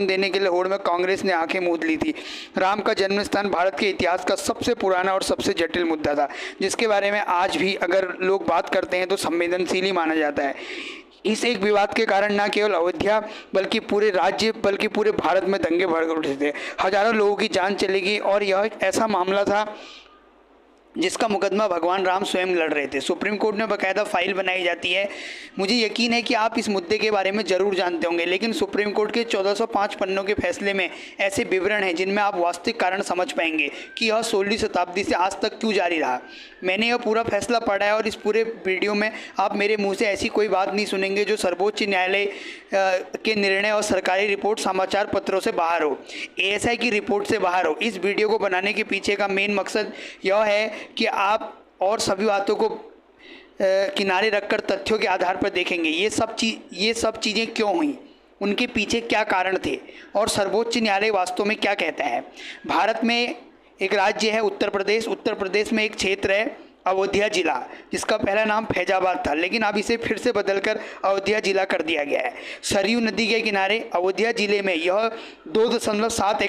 देने के लिए होड़ में कांग्रेस ने आंखें मूंद ली थी। राम का जन्म स्थान भारत के इतिहास का सबसे पुराना और सबसे जटिल मुद्दा था, जिसके बारे में आज भी अगर लोग बात करते हैं तो संवेदनशील ही माना जाता है। इस एक विवाद के कारण न केवल अयोध्या बल्कि पूरे राज्य बल्कि पूरे भारत में दंगे भड़क उठे थे। हजारों लोगों की जान चली गई और यह एक ऐसा मामला था जिसका मुकदमा भगवान राम स्वयं लड़ रहे थे। सुप्रीम कोर्ट में बाकायदा फाइल बनाई जाती है। मुझे यकीन है कि आप इस मुद्दे के बारे में ज़रूर जानते होंगे, लेकिन सुप्रीम कोर्ट के 1405 पन्नों के फैसले में ऐसे विवरण हैं जिनमें आप वास्तविक कारण समझ पाएंगे कि यह 16वीं शताब्दी से आज तक क्यों जारी रहा। मैंने यह पूरा फैसला पढ़ा है और इस पूरे वीडियो में आप मेरे मुँह से ऐसी कोई बात नहीं सुनेंगे जो सर्वोच्च न्यायालय के निर्णय और सरकारी रिपोर्ट समाचार पत्रों से बाहर हो, ASI की रिपोर्ट से बाहर हो। इस वीडियो को बनाने के पीछे का मेन मकसद यह है कि आप और सभी बातों को किनारे रखकर तथ्यों के आधार पर देखेंगे ये सब चीज़ें क्यों हुई, उनके पीछे क्या कारण थे और सर्वोच्च न्यायालय वास्तव में क्या कहता है। भारत में एक राज्य है उत्तर प्रदेश। उत्तर प्रदेश में एक क्षेत्र है अयोध्या जिला, जिसका पहला नाम फैजाबाद था, लेकिन अब इसे फिर से बदलकर अयोध्या जिला कर दिया गया है। सरयू नदी के किनारे अयोध्या जिले में यह 2.7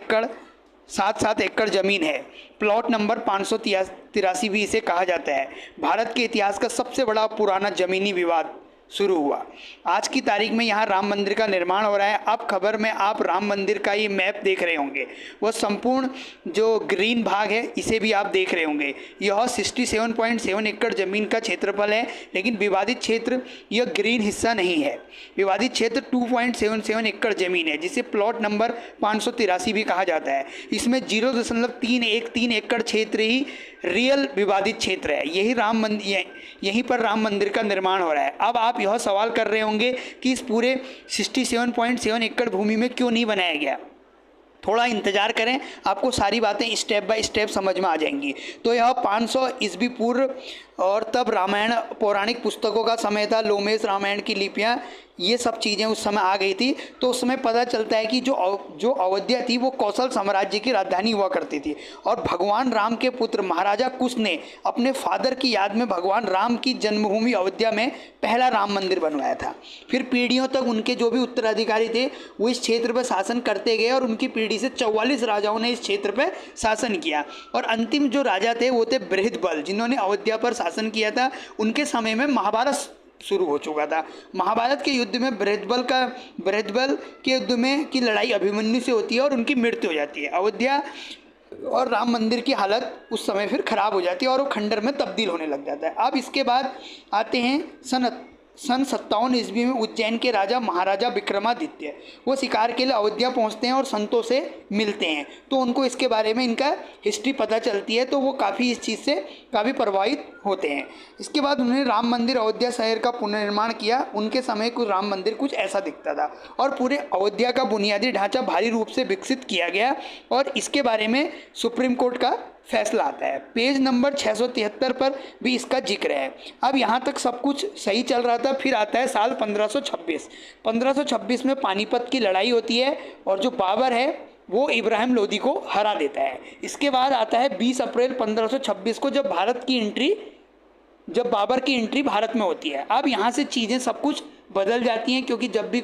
एकड़ ज़मीन है। प्लॉट नंबर 583 भी इसे कहा जाता है। भारत के इतिहास का सबसे बड़ा पुराना ज़मीनी विवाद शुरू हुआ। आज की तारीख में यहाँ राम मंदिर का निर्माण हो रहा है। अब खबर में आप राम मंदिर का ये मैप देख रहे होंगे, वह संपूर्ण जो ग्रीन भाग है इसे भी आप देख रहे होंगे। यह 67.7 एकड़ ज़मीन का क्षेत्रफल है, लेकिन विवादित क्षेत्र यह ग्रीन हिस्सा नहीं है। विवादित क्षेत्र 2.77 एकड़ ज़मीन है, जिसे प्लॉट नंबर 583 भी कहा जाता है। इसमें 0.313 एकड़ क्षेत्र ही रियल विवादित क्षेत्र है। यहीं पर राम मंदिर का निर्माण हो रहा है। अब आप यह सवाल कर रहे होंगे कि इस पूरे 67.7 एकड़ भूमि में क्यों नहीं बनाया गया। थोड़ा इंतजार करें, आपको सारी बातें स्टेप बाय स्टेप समझ में आ जाएंगी। तो यह 500 ईस्वी पूर्व और तब रामायण पौराणिक पुस्तकों का समय था। लोमेश रामायण की लिपियाँ ये सब चीज़ें उस समय आ गई थी। तो उस समय पता चलता है कि जो अयोध्या थी वो कौशल साम्राज्य की राजधानी हुआ करती थी, और भगवान राम के पुत्र महाराजा कुश ने अपने फादर की याद में भगवान राम की जन्मभूमि अयोध्या में पहला राम मंदिर बनवाया था। फिर पीढ़ियों तक उनके जो भी उत्तराधिकारी थे वो इस क्षेत्र पर शासन करते गए, और उनकी पीढ़ी से 44 राजाओं ने इस क्षेत्र पर शासन किया। और अंतिम जो राजा थे वो थे बृहद्बल, जिन्होंने अयोध्या पर शासन किया था। उनके समय में महाभारत शुरू हो चुका था। महाभारत के युद्ध में बृहद्बल के युद्ध में की लड़ाई अभिमन्यु से होती है और उनकी मृत्यु हो जाती है। अयोध्या और राम मंदिर की हालत उस समय फिर खराब हो जाती है और वो खंडर में तब्दील होने लग जाता है। अब इसके बाद आते हैं सन 57 ईस्वी में उज्जैन के राजा महाराजा विक्रमादित्य। वो शिकार के लिए अयोध्या पहुंचते हैं और संतों से मिलते हैं, तो उनको इसके बारे में इनका हिस्ट्री पता चलती है, तो वो काफ़ी इस चीज़ से काफ़ी प्रभावित होते हैं। इसके बाद उन्होंने राम मंदिर अयोध्या शहर का पुनर्निर्माण किया। उनके समय कुछ राम मंदिर कुछ ऐसा दिखता था, और पूरे अयोध्या का बुनियादी ढांचा भारी रूप से विकसित किया गया, और इसके बारे में सुप्रीम कोर्ट का फैसला आता है। पेज नंबर 673 पर भी इसका जिक्र है। अब यहाँ तक सब कुछ सही चल रहा था। फिर आता है साल 1526 में पानीपत की लड़ाई होती है, और जो बाबर है वो इब्राहिम लोदी को हरा देता है। इसके बाद आता है 20 अप्रैल 1526 को, जब बाबर की एंट्री भारत में होती है। अब यहाँ से चीज़ें सब कुछ बदल जाती हैं, क्योंकि जब भी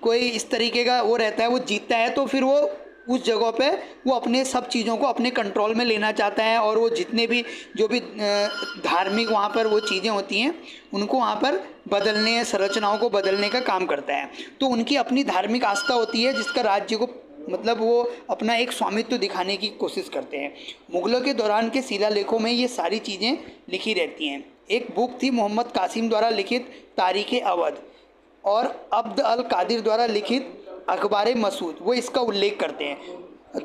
कोई इस तरीके का वो रहता है, वो जीतता है, तो फिर वो उस जगह पे वो अपने सब चीज़ों को अपने कंट्रोल में लेना चाहता है, और वो जितने भी जो भी धार्मिक वहाँ पर वो चीज़ें होती हैं उनको वहाँ पर बदलने, संरचनाओं को बदलने का काम करता है। तो उनकी अपनी धार्मिक आस्था होती है, जिसका राज्य को मतलब वो अपना एक स्वामित्व दिखाने की कोशिश करते हैं। मुग़लों के दौरान के शिलालेखों में ये सारी चीज़ें लिखी रहती हैं। एक बुक थी मोहम्मद कासिम द्वारा लिखित तारीख़ अवध, और अब्द अल कादिर द्वारा लिखित अखबार मसूद, वो इसका उल्लेख करते हैं।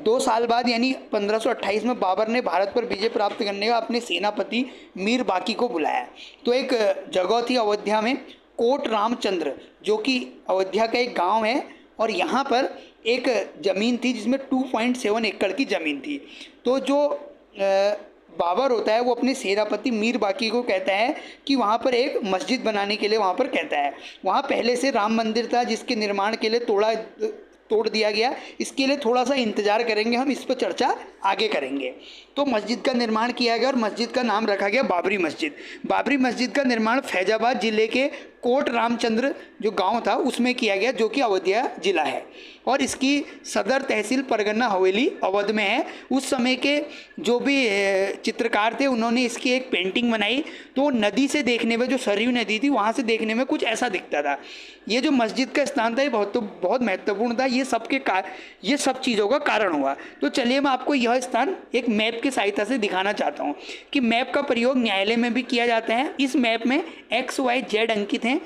2 साल बाद यानी 1528 में बाबर ने भारत पर विजय प्राप्त करने का अपने सेनापति मीर बाकी को बुलाया। तो एक जगह थी अयोध्या में कोट रामचंद्र, जो कि अयोध्या का एक गांव है, और यहाँ पर एक ज़मीन थी जिसमें 2.7 एकड़ की ज़मीन थी। तो जो बाबर होता है वो अपने सेनापति मीर बाकी को कहता है कि वहाँ पर एक मस्जिद बनाने के लिए वहाँ पर कहता है। वहाँ पहले से राम मंदिर था, जिसके निर्माण के लिए तोड़ दिया गया, इसके लिए थोड़ा सा इंतज़ार करेंगे, हम इस पर चर्चा आगे करेंगे। तो मस्जिद का निर्माण किया गया और मस्जिद का नाम रखा गया बाबरी मस्जिद। बाबरी मस्जिद का निर्माण फैजाबाद ज़िले के कोट रामचंद्र जो गांव था उसमें किया गया, जो कि अवधिया ज़िला है, और इसकी सदर तहसील परगना हवेली अवध में है। उस समय के जो भी चित्रकार थे उन्होंने इसकी एक पेंटिंग बनाई, तो नदी से देखने में, जो सरयू नदी थी वहाँ से देखने में कुछ ऐसा दिखता था। ये जो मस्जिद का स्थान था ये बहुत महत्वपूर्ण था, ये सब चीज़ों का कारण हुआ। तो चलिए मैं आपको यह स्थान एक मैप की सहायता से दिखाना चाहता हूँ कि मैप का प्रयोग न्यायालय में भी किया जाता है। इस मैप में XYZ अंकित हैं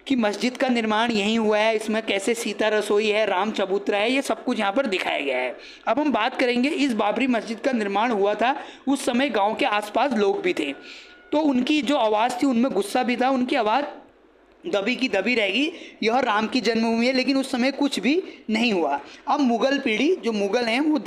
कि मस्जिद का निर्माण यहीं हुआ है, इसमें कैसे सीता रसोई है, राम चबूतरा है, ये सब कुछ यहाँ पर दिखाया गया है। अब हम बात करेंगे, इस बाबरी मस्जिद का निर्माण हुआ था, उस समय गांव के आसपास लोग भी थे, तो उनकी जो आवाज़ थी उनमें गुस्सा भी था, उनकी आवाज़ दबी की दबी रहेगी। यह राम की जन्मभूमि है, लेकिन उस समय कुछ भी नहीं हुआ। अब मुगल पीढ़ी, जो मुगल हैं वो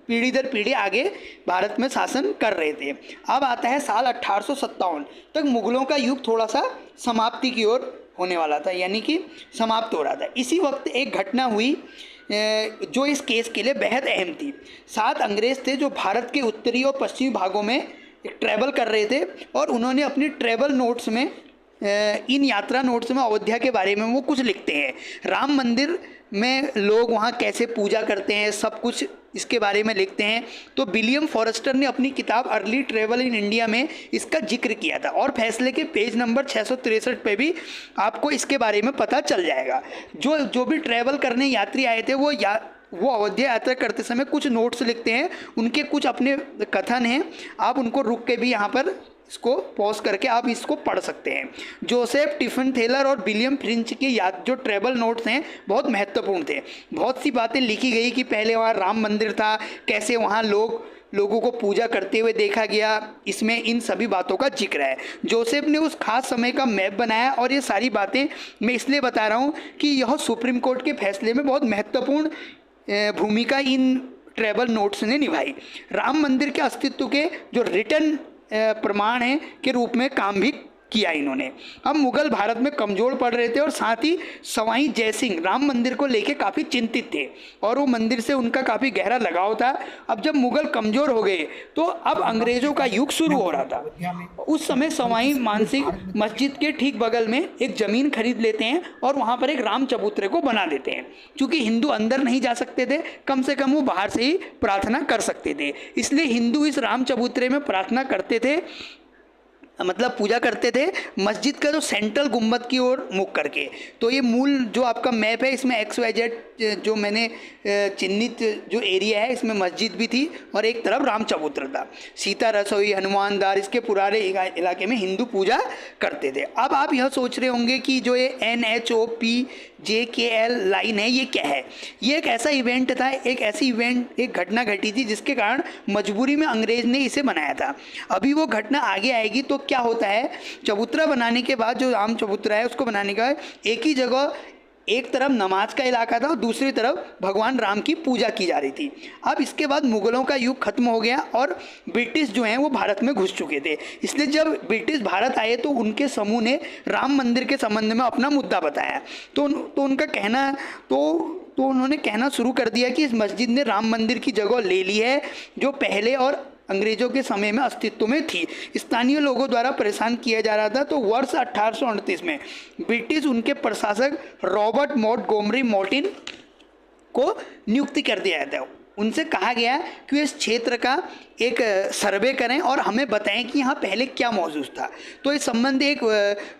पीढ़ी दर पीढ़ी आगे भारत में शासन कर रहे थे। अब आता है साल 1857 तक मुगलों का युग थोड़ा सा समाप्ति की ओर होने वाला था, यानी कि समाप्त हो रहा था। इसी वक्त एक घटना हुई जो इस केस के लिए बेहद अहम थी। 7 अंग्रेज थे जो भारत के उत्तरी और पश्चिमी भागों में ट्रैवल कर रहे थे, और उन्होंने अपनी ट्रैवल नोट्स में, इन यात्रा नोट्स में अयोध्या के बारे में वो कुछ लिखते हैं। राम मंदिर में लोग वहाँ कैसे पूजा करते हैं, सब कुछ इसके बारे में लिखते हैं। तो विलियम फॉरेस्टर ने अपनी किताब अर्ली ट्रेवल इन इंडिया में इसका जिक्र किया था, और फैसले के पेज नंबर 663 पे भी आपको इसके बारे में पता चल जाएगा। जो भी ट्रैवल करने यात्री आए थे वो अयोध्या यात्रा करते समय कुछ नोट्स लिखते हैं, उनके कुछ अपने कथन हैं। आप उनको रुक के भी यहाँ पर इसको पॉज करके आप इसको पढ़ सकते हैं। जोसेफ टिफन थेलर और विलियम फ्रिंच के जो ट्रैवल नोट्स हैं बहुत महत्वपूर्ण थे। बहुत सी बातें लिखी गई कि पहले वहाँ राम मंदिर था, कैसे वहाँ लोगों को पूजा करते हुए देखा गया, इसमें इन सभी बातों का जिक्र है। जोसेफ ने उस खास समय का मैप बनाया, और ये सारी बातें मैं इसलिए बता रहा हूँ कि यह सुप्रीम कोर्ट के फैसले में बहुत महत्वपूर्ण भूमिका इन ट्रैवल नोट्स ने निभाई। राम मंदिर के अस्तित्व के जो रिटर्न प्रमाण है के रूप में काम भी किया इन्होंने। अब मुगल भारत में कमज़ोर पड़ रहे थे, और साथ ही सवाई जयसिंह राम मंदिर को लेके काफ़ी चिंतित थे, और वो मंदिर से उनका काफ़ी गहरा लगाव था। अब जब मुगल कमज़ोर हो गए तो अब अंग्रेज़ों का युग शुरू हो रहा था। उस समय सवाई मानसिंह मस्जिद के ठीक बगल में एक ज़मीन खरीद लेते हैं, और वहाँ पर एक राम चबूतरे को बना देते हैं। चूँकि हिंदू अंदर नहीं जा सकते थे, कम से कम वो बाहर से ही प्रार्थना कर सकते थे, इसलिए हिंदू इस राम चबूतरे में प्रार्थना करते थे, मतलब पूजा करते थे मस्जिद का जो सेंट्रल गुम्बद की ओर मुख करके। तो ये मूल जो आपका मैप है, इसमें XYZ जो मैंने चिन्हित जो एरिया है इसमें मस्जिद भी थी, और एक तरफ राम चबूतरा था। सीता रसोई, हनुमान दार, इसके पुराने इलाके में हिंदू पूजा करते थे। अब आप यह सोच रहे होंगे कि जो ये NHOPJKL लाइन है ये क्या है। ये एक ऐसा इवेंट था, एक घटना घटी थी जिसके कारण मजबूरी में अंग्रेज ने इसे बनाया था। अभी वो घटना आगे आएगी। तो क्या होता है, चबूतरा बनाने के बाद, जो राम चबूतरा है उसको बनाने का एक ही जगह, एक तरफ नमाज का इलाका था और दूसरी तरफ भगवान राम की पूजा की जा रही थी। अब इसके बाद मुगलों का युग खत्म हो गया और ब्रिटिश जो हैं वो भारत में घुस चुके थे। इसलिए जब ब्रिटिश भारत आए तो उनके समूह ने राम मंदिर के संबंध में अपना मुद्दा बताया। तो उनका कहना तो उन्होंने कहना शुरू कर दिया कि इस मस्जिद ने राम मंदिर की जगह ले ली है जो पहले और अंग्रेजों के समय में अस्तित्व में थी। स्थानीय लोगों द्वारा परेशान किया जा रहा था। तो वर्ष 1838 में ब्रिटिश उनके प्रशासक रॉबर्ट मॉन्टगोमरी मॉर्टिन को नियुक्ति कर दिया जाता है। उनसे कहा गया कि इस क्षेत्र का एक सर्वे करें और हमें बताएं कि यहाँ पहले क्या मौजूद था। तो इस संबंध एक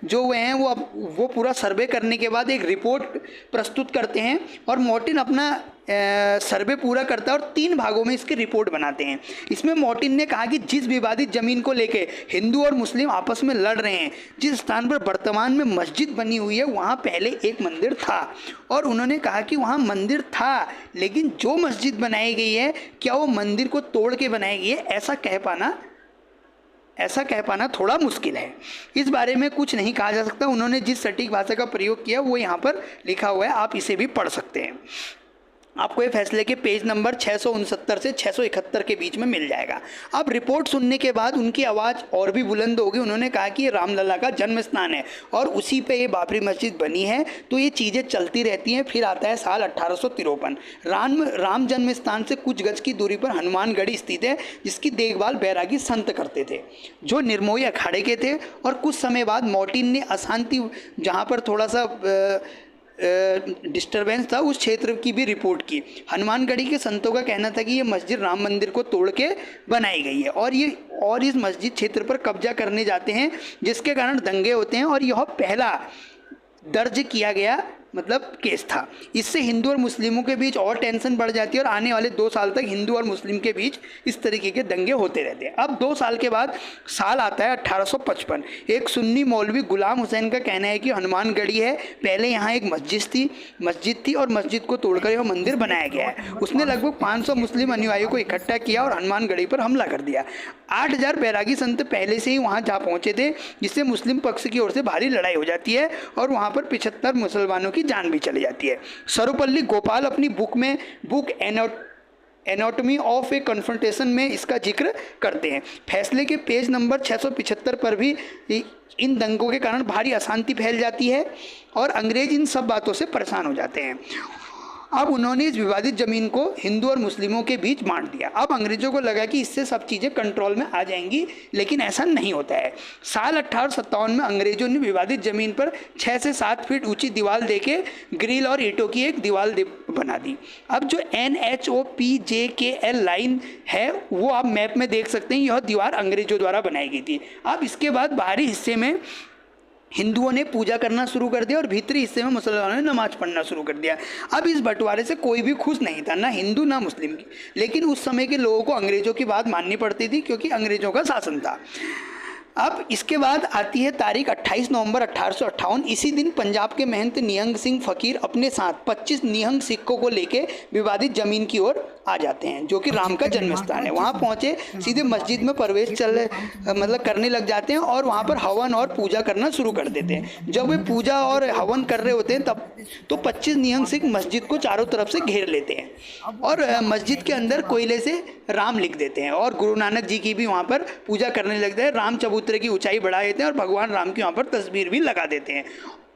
जो हैं वो पूरा सर्वे करने के बाद एक रिपोर्ट प्रस्तुत करते हैं और मॉर्टिन अपना सर्वे पूरा करता है और 3 भागों में इसकी रिपोर्ट बनाते हैं। इसमें मॉर्टिन ने कहा कि जिस विवादित ज़मीन को लेके हिंदू और मुस्लिम आपस में लड़ रहे हैं, जिस स्थान पर वर्तमान में मस्जिद बनी हुई है वहाँ पहले एक मंदिर था। और उन्होंने कहा कि वहाँ मंदिर था, लेकिन जो मस्जिद बनाई गई है क्या वो मंदिर को तोड़ के बनाई गई है, ऐसा कह पाना थोड़ा मुश्किल है। इस बारे में कुछ नहीं कहा जा सकता। उन्होंने जिस सटीक भाषा का प्रयोग किया वो यहाँ पर लिखा हुआ है, आप इसे भी पढ़ सकते हैं। आपको ये फैसले के पेज नंबर 669 से 671 के बीच में मिल जाएगा। अब रिपोर्ट सुनने के बाद उनकी आवाज़ और भी बुलंद होगी। उन्होंने कहा कि ये रामलला का जन्म स्थान है और उसी पे ये बाबरी मस्जिद बनी है, तो ये चीज़ें चलती रहती हैं। फिर आता है साल 1853। राम जन्म स्थान से कुछ गज की दूरी पर हनुमानगढ़ी स्थित है, जिसकी देखभाल बैरागी संत करते थे जो निर्मोही अखाड़े के थे। और कुछ समय बाद मोर्टिन ने अशांति, जहाँ पर थोड़ा सा डिस्टरबेंस था, उस क्षेत्र की भी रिपोर्ट की। हनुमानगढ़ी के संतों का कहना था कि ये मस्जिद राम मंदिर को तोड़ के बनाई गई है और इस मस्जिद क्षेत्र पर कब्जा करने जाते हैं, जिसके कारण दंगे होते हैं और यह पहला दर्ज किया गया मतलब केस था। इससे हिंदू और मुस्लिमों के बीच और टेंशन बढ़ जाती है और आने वाले 2 साल तक हिंदू और मुस्लिम के बीच इस तरीके के दंगे होते रहते हैं। अब 2 साल के बाद साल आता है 1855। एक सुन्नी मौलवी गुलाम हुसैन का कहना है कि हनुमानगढ़ी है, पहले यहाँ एक मस्जिद थी और मस्जिद को तोड़कर यह मंदिर बनाया गया है। उसने लगभग 500 मुस्लिम अनुयायियों को इकट्ठा किया और हनुमानगढ़ी पर हमला कर दिया। 8000 बैरागी संत पहले से ही वहाँ जा पहुँचे थे, जिससे मुस्लिम पक्ष की ओर से भारी लड़ाई हो जाती है और वहाँ पर 75 मुसलमानों की जान भी चली जाती है। सर्वपल्ली गोपाल अपनी book anatomy of A confrontation में इसका जिक्र करते हैं। फैसले के पेज नंबर 675 पर भी इन दंगों के कारण भारी अशांति फैल जाती है और अंग्रेज इन सब बातों से परेशान हो जाते हैं। अब उन्होंने इस विवादित ज़मीन को हिंदू और मुस्लिमों के बीच बांट दिया। अब अंग्रेज़ों को लगा कि इससे सब चीज़ें कंट्रोल में आ जाएंगी, लेकिन ऐसा नहीं होता है। साल 1857 में अंग्रेज़ों ने विवादित ज़मीन पर 6 से 7 फीट ऊंची दीवार देके ग्रिल और ईंटों की एक दीवार बना दी। अब जो NHOPJKL लाइन है वो आप मैप में देख सकते हैं, यह दीवार अंग्रेज़ों द्वारा बनाई गई थी। अब इसके बाद बाहरी हिस्से में हिंदुओं ने पूजा करना शुरू कर दिया और भीतरी हिस्से में मुसलमानों ने नमाज पढ़ना शुरू कर दिया। अब इस बंटवारे से कोई भी खुश नहीं था, ना हिंदू ना मुस्लिम की, लेकिन उस समय के लोगों को अंग्रेज़ों की बात माननी पड़ती थी क्योंकि अंग्रेज़ों का शासन था। अब इसके बाद आती है तारीख 28 नवंबर 1858। इसी दिन पंजाब के महंत निहंग सिंह फ़कीर अपने साथ 25 निहंग सिखों को लेके विवादित ज़मीन की ओर आ जाते हैं, जो कि राम का जन्म स्थान है। वहाँ पहुँचे सीधे मस्जिद में प्रवेश करने लग जाते हैं और वहाँ पर हवन और पूजा करना शुरू कर देते हैं। जब वे पूजा और हवन कर रहे होते हैं तब तो 25 निहंग सिख मस्जिद को चारों तरफ से घेर लेते हैं और मस्जिद के अंदर कोयले से राम लिख देते हैं और गुरु नानक जी की भी वहाँ पर पूजा करने लगते हैं। राम चबूतरे की ऊंचाई बढ़ा देते हैं और भगवान राम की वहाँ पर तस्वीर भी लगा देते हैं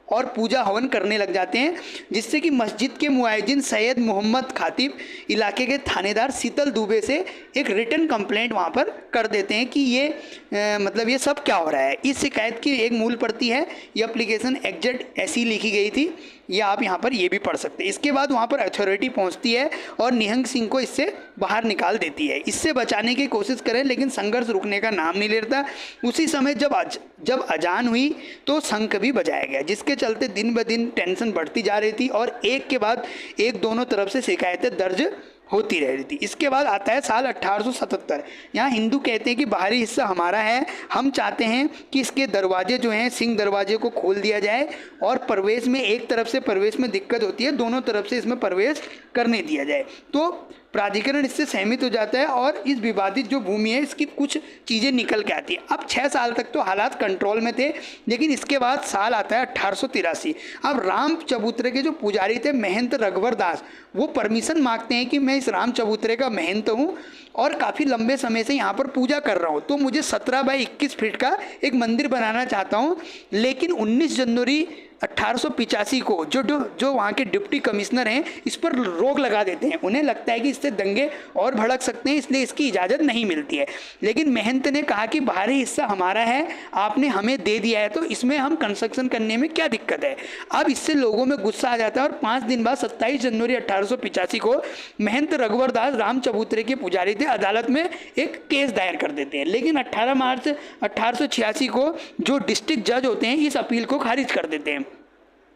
और पूजा हवन करने लग जाते हैं, जिससे कि मस्जिद के मुआजिन सैयद मोहम्मद खातिब इलाके के थानेदार शीतल दुबे से एक रिटन कंप्लेंट वहाँ पर कर देते हैं कि ये ये सब क्या हो रहा है। इस शिकायत की एक मूल प्रति है, ये एप्लीकेशन एग्जैक्ट ऐसी लिखी गई थी, या आप यहाँ पर ये भी पढ़ सकते हैं। इसके बाद वहाँ पर अथॉरिटी पहुँचती है और निहंग सिंह को इससे बाहर निकाल देती है। इससे बचाने की कोशिश करें लेकिन संघर्ष रुकने का नाम नहीं लेता। उसी समय जब अजान हुई तो शंख भी बजाया गया, जिसके चलते दिन ब दिन टेंशन बढ़ती जा रही थी और एक के बाद एक दोनों तरफ से शिकायतें दर्ज होती रह रही थी। इसके बाद आता है साल 1877। यहाँ हिंदू कहते हैं कि बाहरी हिस्सा हमारा है, हम चाहते हैं कि इसके दरवाजे जो हैं सिंह दरवाजे को खोल दिया जाए और प्रवेश में एक तरफ से प्रवेश में दिक्कत होती है, दोनों तरफ से इसमें प्रवेश करने दिया जाए। तो प्राधिकरण इससे सहमत हो जाता है और इस विवादित जो भूमि है इसकी कुछ चीज़ें निकल के आती है। अब 6 साल तक तो हालात कंट्रोल में थे, लेकिन इसके बाद साल आता है 1883। अब राम चबूतरे के जो पुजारी थे महंत रघुवर दास, वो परमिशन मांगते हैं कि मैं इस राम चबूतरे का महंत हूँ और काफ़ी लंबे समय से यहाँ पर पूजा कर रहा हूँ, तो मुझे 17 बाई 21 फीट का एक मंदिर बनाना चाहता हूँ। लेकिन 19 जनवरी 1885 को जो वहाँ के डिप्टी कमिश्नर हैं इस पर रोक लगा देते हैं। उन्हें लगता है कि इससे दंगे और भड़क सकते हैं, इसलिए इसकी इजाज़त नहीं मिलती है। लेकिन महंत ने कहा कि बाहरी हिस्सा हमारा है, आपने हमें दे दिया है, तो इसमें हम कंस्ट्रक्शन करने में क्या दिक्कत है। अब इससे लोगों में गुस्सा आ जाता है और 5 दिन बाद 27 जनवरी 1885 को महंत रघुवर दास राम चबूतरे के पुजारी थे, अदालत में एक केस दायर कर देते हैं। लेकिन 18 मार्च 1886 को जो डिस्ट्रिक्ट जज होते हैं इस अपील को खारिज कर देते हैं।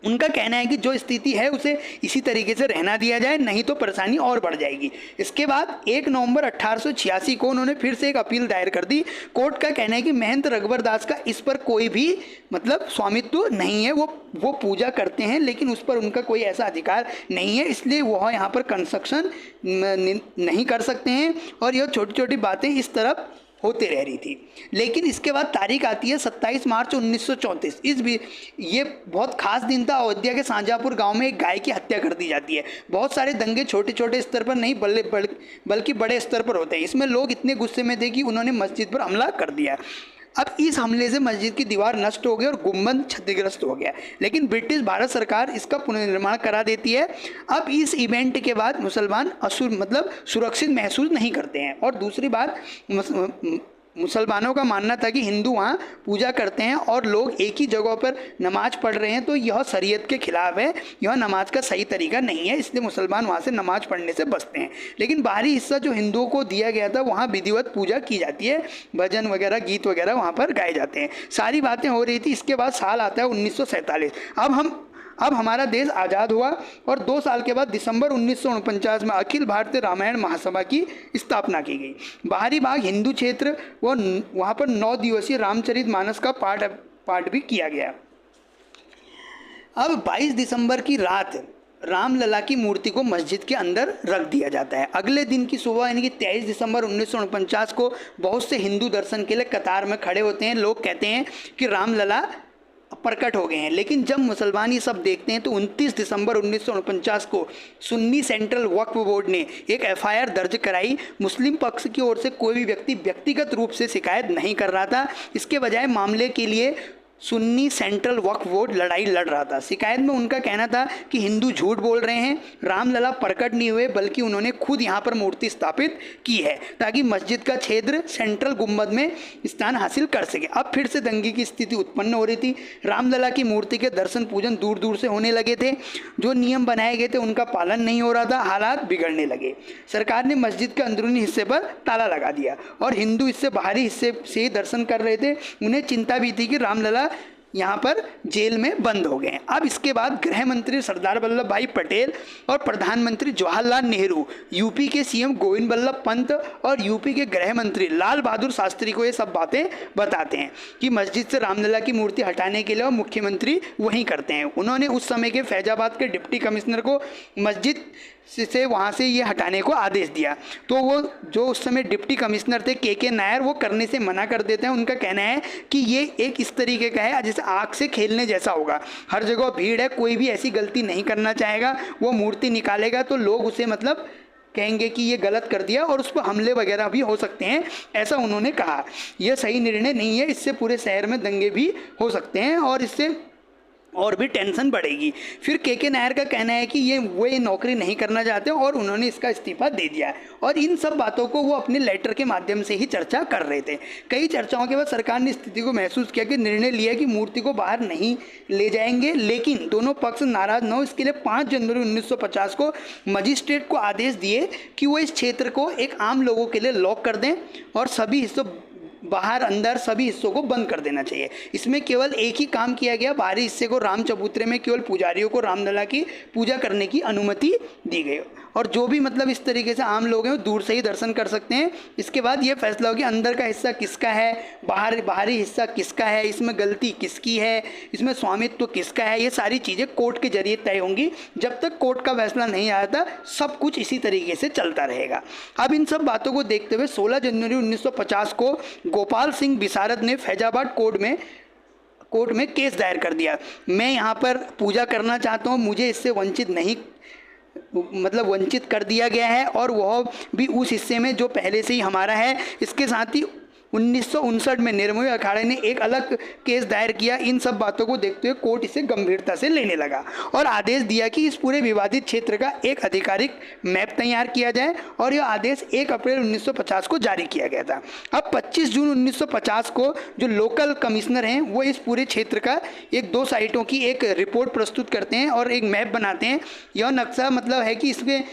उनका कहना है कि जो स्थिति है उसे इसी तरीके से रहना दिया जाए, नहीं तो परेशानी और बढ़ जाएगी। इसके बाद 1 नवंबर 1886 को उन्होंने फिर से एक अपील दायर कर दी। कोर्ट का कहना है कि महंत रघुवर दास का इस पर कोई भी स्वामित्व नहीं है, वो पूजा करते हैं लेकिन उस पर उनका कोई ऐसा अधिकार नहीं है, इसलिए वह यहाँ पर कंस्ट्रक्शन नहीं कर सकते हैं और यह छोटी छोटी बातें इस तरफ होते रह रही थी। लेकिन इसके बाद तारीख आती है 27 मार्च 1934। ये बहुत खास दिन था। अयोध्या के शाहजहाँपुर गांव में एक गाय की हत्या कर दी जाती है। बहुत सारे दंगे छोटे छोटे स्तर पर नहीं बल्कि बड़े स्तर पर होते हैं। इसमें लोग इतने गुस्से में थे कि उन्होंने मस्जिद पर हमला कर दिया। अब इस हमले से मस्जिद की दीवार नष्ट हो गई और गुंबद क्षतिग्रस्त हो गया। लेकिन ब्रिटिश भारत सरकार इसका पुनर्निर्माण करा देती है। अब इस इवेंट के बाद मुसलमान सुरक्षित महसूस नहीं करते हैं। और दूसरी बात, मुसलमानों का मानना था कि हिंदू वहाँ पूजा करते हैं और लोग एक ही जगह पर नमाज पढ़ रहे हैं, तो यह शरीयत के खिलाफ है, यह नमाज का सही तरीका नहीं है, इसलिए मुसलमान वहाँ से नमाज पढ़ने से बचते हैं। लेकिन बाहरी हिस्सा जो हिंदुओं को दिया गया था, वहाँ विधिवत पूजा की जाती है, भजन वगैरह गीत वगैरह वहाँ पर गाए जाते हैं। सारी बातें हो रही थी। इसके बाद साल आता है 1947। अब हमारा देश आज़ाद हुआ और 2 साल के बाद दिसंबर 1949 में अखिल भारतीय रामायण महासभा की स्थापना की गई। बाहरी भाग हिंदू क्षेत्र वहाँ पर 9 दिवसीय रामचरितमानस का पाठ भी किया गया। अब 22 दिसंबर की रात रामलला की मूर्ति को मस्जिद के अंदर रख दिया जाता है। अगले दिन की सुबह यानी कि 23 दिसंबर 1949 को बहुत से हिंदू दर्शन के लिए कतार में खड़े होते हैं। लोग कहते हैं कि रामलला प्रकट हो गए हैं। लेकिन जब मुसलमान ये सब देखते हैं तो 29 दिसंबर 1949 को सुन्नी सेंट्रल वक्फ बोर्ड ने एक एफआईआर दर्ज कराई। मुस्लिम पक्ष की ओर से कोई भी व्यक्ति व्यक्तिगत रूप से शिकायत नहीं कर रहा था। इसके बजाय मामले के लिए सुन्नी सेंट्रल वक्फ बोर्ड लड़ाई लड़ रहा था। शिकायत में उनका कहना था कि हिंदू झूठ बोल रहे हैं, रामलला प्रकट नहीं हुए, बल्कि उन्होंने खुद यहाँ पर मूर्ति स्थापित की है ताकि मस्जिद का क्षेत्र सेंट्रल गुंबद में स्थान हासिल कर सके। अब फिर से दंगे की स्थिति उत्पन्न हो रही थी। रामलला की मूर्ति के दर्शन पूजन दूर दूर से होने लगे थे। जो नियम बनाए गए थे उनका पालन नहीं हो रहा था। हालात बिगड़ने लगे। सरकार ने मस्जिद के अंदरूनी हिस्से पर ताला लगा दिया और हिंदू इससे बाहरी हिस्से से ही दर्शन कर रहे थे। उन्हें चिंता भी थी कि रामलला यहाँ पर जेल में बंद हो गए। अब इसके बाद गृह मंत्री सरदार वल्लभ भाई पटेल और प्रधानमंत्री जवाहरलाल नेहरू, यूपी के सीएम गोविंद बल्लभ पंत और यूपी के गृह मंत्री लाल बहादुर शास्त्री को ये सब बातें बताते हैं कि मस्जिद से रामलला की मूर्ति हटाने के लिए मुख्यमंत्री वही करते हैं। उन्होंने उस समय के फैजाबाद के डिप्टी कमिश्नर को मस्जिद से वहाँ से ये हटाने को आदेश दिया। तो वो जो उस समय डिप्टी कमिश्नर थे के नायर, वो करने से मना कर देते हैं। उनका कहना है कि ये एक इस तरीके का है जैसे आग से खेलने जैसा होगा। हर जगह भीड़ है, कोई भी ऐसी गलती नहीं करना चाहेगा। वो मूर्ति निकालेगा तो लोग उसे कहेंगे कि ये गलत कर दिया और उस पर हमले वगैरह भी हो सकते हैं, ऐसा उन्होंने कहा। यह सही निर्णय नहीं है, इससे पूरे शहर में दंगे भी हो सकते हैं और इससे और भी टेंशन बढ़ेगी। फिर के नायर का कहना है कि ये नौकरी नहीं करना चाहते और उन्होंने इसका इस्तीफा दे दिया है। और इन सब बातों को वो अपने लेटर के माध्यम से ही चर्चा कर रहे थे। कई चर्चाओं के बाद सरकार ने स्थिति को महसूस किया कि निर्णय लिया कि मूर्ति को बाहर नहीं ले जाएंगे। लेकिन दोनों पक्ष नाराज न हो, इसके लिए 5 जनवरी 1950 को मजिस्ट्रेट को आदेश दिए कि वो इस क्षेत्र को एक आम लोगों के लिए लॉक कर दें और सभी हिस्सों बाहर अंदर सभी हिस्सों को बंद कर देना चाहिए। इसमें केवल एक ही काम किया गया, बाहरी हिस्से को राम चबूतरे में केवल पुजारियों को रामलला की पूजा करने की अनुमति दी गई और जो भी इस तरीके से आम लोग हैं वो दूर से ही दर्शन कर सकते हैं। इसके बाद ये फैसला हो कि अंदर का हिस्सा किसका है, बाहरी हिस्सा किसका है, इसमें गलती किसकी है, इसमें स्वामित्व किसका है, ये सारी चीज़ें कोर्ट के जरिए तय होंगी। जब तक कोर्ट का फैसला नहीं आया था सब कुछ इसी तरीके से चलता रहेगा। अब इन सब बातों को देखते हुए 16 जनवरी 1950 को गोपाल सिंह विशारद ने फैजाबाद कोर्ट में केस दायर कर दिया। मैं यहाँ पर पूजा करना चाहता हूँ, मुझे इससे वंचित कर दिया गया है और वह भी उस हिस्से में जो पहले से ही हमारा है। इसके साथ ही 1959 में निर्मोही अखाड़े ने एक अलग केस दायर किया। इन सब बातों को देखते हुए कोर्ट इसे गंभीरता से लेने लगा और आदेश दिया कि इस पूरे विवादित क्षेत्र का एक आधिकारिक मैप तैयार किया जाए और यह आदेश 1 अप्रैल 1950 को जारी किया गया था। अब 25 जून 1950 को जो लोकल कमिश्नर हैं वो इस पूरे क्षेत्र का 2 साइटों की एक रिपोर्ट प्रस्तुत करते हैं और एक मैप बनाते हैं। यह नक्शा है कि इसमें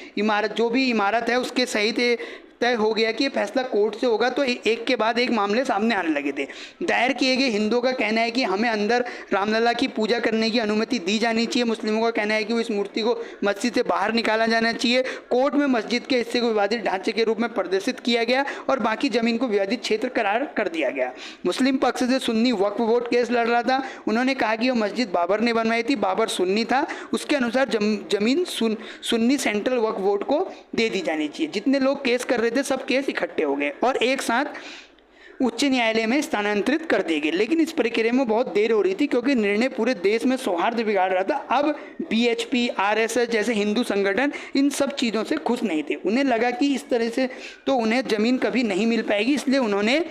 जो भी इमारत है उसके सहित तय हो गया कि ये फैसला कोर्ट से होगा। तो एक के बाद एक मामले सामने आने लगे थे। दायर किए गए हिंदुओं का कहना है कि हमें अंदर रामलला की पूजा करने की अनुमति दी जानी चाहिए। मुस्लिमों का कहना है कि वो इस मूर्ति को मस्जिद से बाहर निकाला जाना चाहिए। कोर्ट में मस्जिद के हिस्से को विवादित ढांचे के रूप में प्रदर्शित किया गया और बाकी जमीन को विवादित क्षेत्र करार कर दिया गया। मुस्लिम पक्ष से सुन्नी वक्फ बोर्ड केस लड़ रहा था। उन्होंने कहा कि वह मस्जिद बाबर ने बनवाई थी, बाबर सुन्नी था, उसके अनुसार जमीन सुन्नी सेंट्रल वक्फ बोर्ड को दे दी जानी चाहिए। जितने लोग केस कर रहे थे सब केस इकट्ठे हो गए और एक साथ उच्च न्यायालय में स्थानांतरित कर दिए गए। लेकिन इस प्रक्रिया में बहुत देर हो रही थी क्योंकि निर्णय पूरे देश में सौहार्द बिगाड़ रहा था। अब बीएचपी, आरएसएस जैसे हिंदू संगठन इन सब चीज़ों से खुश नहीं थे। उन्हें लगा कि इस तरह से तो उन्हें ज़मीन कभी नहीं मिल पाएगी, इसलिए उन्होंने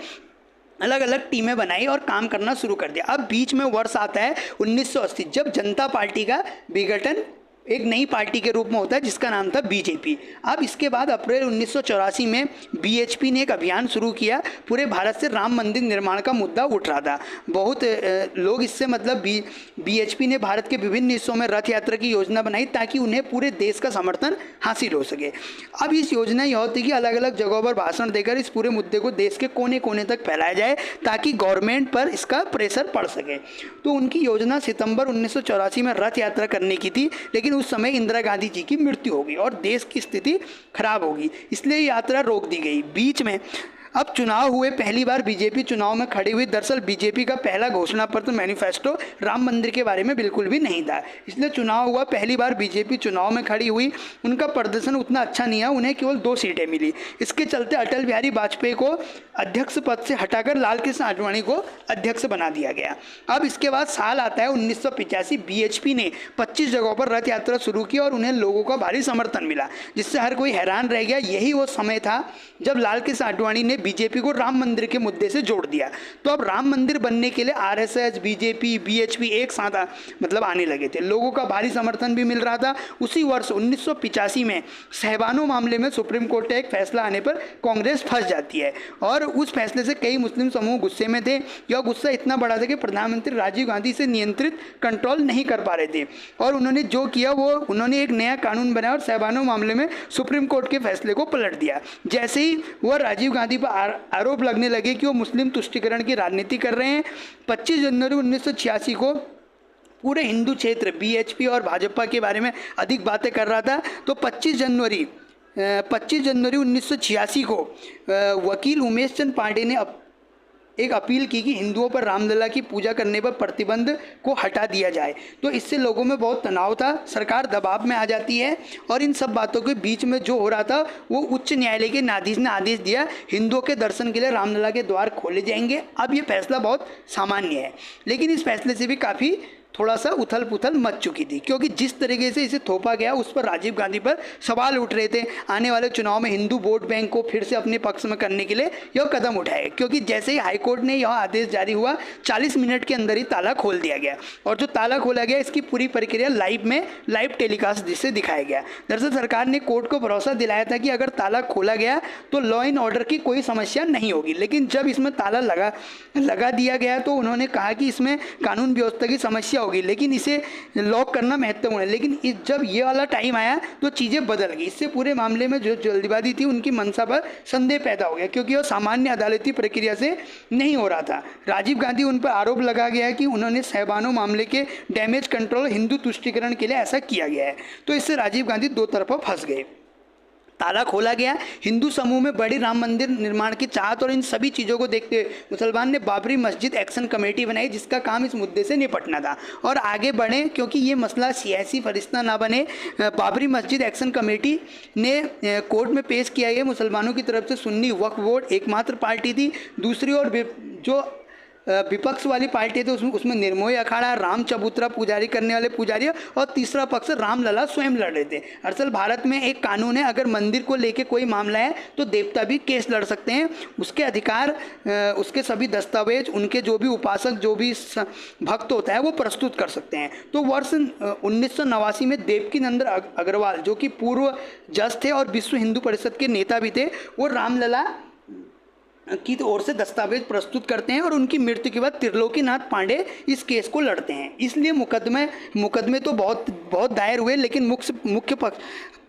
अलग अलग टीमें बनाई और काम करना शुरू कर दिया। अब बीच में वर्ष आता है 1980, जब जनता पार्टी का विघटन एक नई पार्टी के रूप में होता है जिसका नाम था बीजेपी। अब इसके बाद अप्रैल 1984 में बीएचपी ने एक अभियान शुरू किया। पूरे भारत से राम मंदिर निर्माण का मुद्दा उठ रहा था। बहुत लोग इससे मतलब बीएचपी ने भारत के विभिन्न हिस्सों में रथ यात्रा की योजना बनाई ताकि उन्हें पूरे देश का समर्थन हासिल हो सके। अब इस योजना यह होती कि अलग अलग जगहों पर भाषण देकर इस पूरे मुद्दे को देश के कोने कोने तक फैलाया जाए ताकि गवर्नमेंट पर इसका प्रेशर पड़ सके। तो उनकी योजना सितंबर 1984 में रथ यात्रा करने की थी, लेकिन उस समय इंदिरा गांधी जी की मृत्यु हो गई और देश की स्थिति खराब होगी, इसलिए यात्रा रोक दी गई। बीच में अब चुनाव हुए, पहली बार बीजेपी चुनाव में खड़ी हुई। दरअसल बीजेपी का पहला घोषणा पत्र मैनिफेस्टो राम मंदिर के बारे में बिल्कुल भी नहीं था, इसलिए चुनाव हुआ। पहली बार बीजेपी चुनाव में खड़ी हुई। उनका प्रदर्शन उतना अच्छा नहीं है, उन्हें केवल 2 सीटें मिली। इसके चलते अटल बिहारी वाजपेयी को अध्यक्ष पद से हटाकर लाल कृष्ण आडवाणी को अध्यक्ष बना दिया गया। अब इसके बाद साल आता है 1985। बीएचपी ने 25 जगहों पर रथ यात्रा शुरू की और उन्हें लोगों का भारी समर्थन मिला, जिससे हर कोई हैरान रह गया। यही वो समय था जब लाल कृष्ण आडवाणी ने बीजेपी को राम मंदिर के मुद्दे से जोड़ दिया। तो अब राम मंदिर बनने के लिए आरएसएस, बीजेपी, बीएचपी एक साथ आने लगे थे। लोगों का भारी समर्थन भी मिल रहा था। उसी वर्ष 1985 में सहबानो मामले में सुप्रीम कोर्ट का एक फैसला आने पर कांग्रेस फंस जाती है और उस फैसले से कई मुस्लिम समूह गुस्से में थे। यह गुस्सा इतना बड़ा था कि प्रधानमंत्री राजीव गांधी से नियंत्रित कंट्रोल नहीं कर पा रहे थे और उन्होंने जो किया वो उन्होंने एक नया कानून बनाया और सहबानो मामले में सुप्रीम कोर्ट के फैसले को पलट दिया। जैसे ही वह राजीव गांधी पर आरोप लगने लगे कि वो मुस्लिम तुष्टीकरण की राजनीति कर रहे हैं, 25 जनवरी 1986 को पूरे हिंदू क्षेत्र बीएचपी और भाजपा के बारे में अधिक बातें कर रहा था। तो 25 जनवरी 1986 को वकील उमेश चंद पांडे ने एक अपील की कि हिंदुओं पर रामलला की पूजा करने पर प्रतिबंध को हटा दिया जाए। तो इससे लोगों में बहुत तनाव था, सरकार दबाव में आ जाती है और इन सब बातों के बीच में जो हो रहा था वो उच्च न्यायालय के न्यायाधीश ने आदेश दिया हिंदुओं के दर्शन के लिए रामलला के द्वार खोले जाएंगे। अब ये फैसला बहुत सामान्य है, लेकिन इस फैसले से भी काफ़ी थोड़ा सा उथल पुथल मच चुकी थी क्योंकि जिस तरीके से इसे थोपा गया उस पर राजीव गांधी पर सवाल उठ रहे थे। आने वाले चुनाव में हिंदू वोट बैंक को फिर से अपने पक्ष में करने के लिए यह कदम उठाए, क्योंकि जैसे ही हाईकोर्ट ने यह आदेश जारी हुआ 40 मिनट के अंदर ही ताला खोल दिया गया और जो ताला खोला गया इसकी पूरी प्रक्रिया लाइव टेलीकास्ट जिससे दिखाया गया। दरअसल सरकार ने कोर्ट को भरोसा दिलाया था कि अगर ताला खोला गया तो लॉ एंड ऑर्डर की कोई समस्या नहीं होगी, लेकिन जब इसमें ताला लगा दिया गया तो उन्होंने कहा कि इसमें कानून व्यवस्था की समस्या होगी, लेकिन इसे लॉक करना महत्वपूर्ण है। लेकिन जब ये वाला टाइम आया तो चीज़ें बदल गई। इससे पूरे मामले में जो जल्दबाजी थी उनकी मंशा पर संदेह पैदा हो गया क्योंकि वह सामान्य अदालती प्रक्रिया से नहीं हो रहा था। राजीव गांधी उन पर आरोप लगा गया कि उन्होंने सहबानो मामले के डैमेज कंट्रोल हिंदू तुष्टीकरण के लिए ऐसा किया गया है। तो इससे राजीव गांधी दो तरफा फंस गए। ताला खोला गया, हिंदू समूह में बड़ी राम मंदिर निर्माण की चाहत और इन सभी चीज़ों को देखते हुए मुसलमान ने बाबरी मस्जिद एक्शन कमेटी बनाई जिसका काम इस मुद्दे से निपटना था और आगे बढ़े क्योंकि ये मसला सियासी फरिश्ता ना बने। बाबरी मस्जिद एक्शन कमेटी ने कोर्ट में पेश किया गया। मुसलमानों की तरफ से सुन्नी वक्फ बोर्ड एकमात्र पार्टी थी, दूसरी ओर जो विपक्ष वाली पार्टी थी उसमें निर्मोही अखाड़ा, राम चबूतरा पुजारी करने वाले पुजारी और तीसरा पक्ष रामलला स्वयं लड़ रहे थे। दरअसल भारत में एक कानून है, अगर मंदिर को लेके कोई मामला है तो देवता भी केस लड़ सकते हैं। उसके अधिकार, उसके सभी दस्तावेज, उनके जो भी उपासक, जो भी भक्त होता है वो प्रस्तुत कर सकते हैं। तो वर्ष 1989 में देवकीनंदन अग्रवाल जो कि पूर्व जज थे और विश्व हिंदू परिषद के नेता भी थे, वो रामलला की ओर से दस्तावेज प्रस्तुत करते हैं और उनकी मृत्यु के बाद त्रिलोकीनाथ पांडे इस केस को लड़ते हैं। इसलिए मुकदमे तो बहुत दायर हुए, लेकिन मुख्य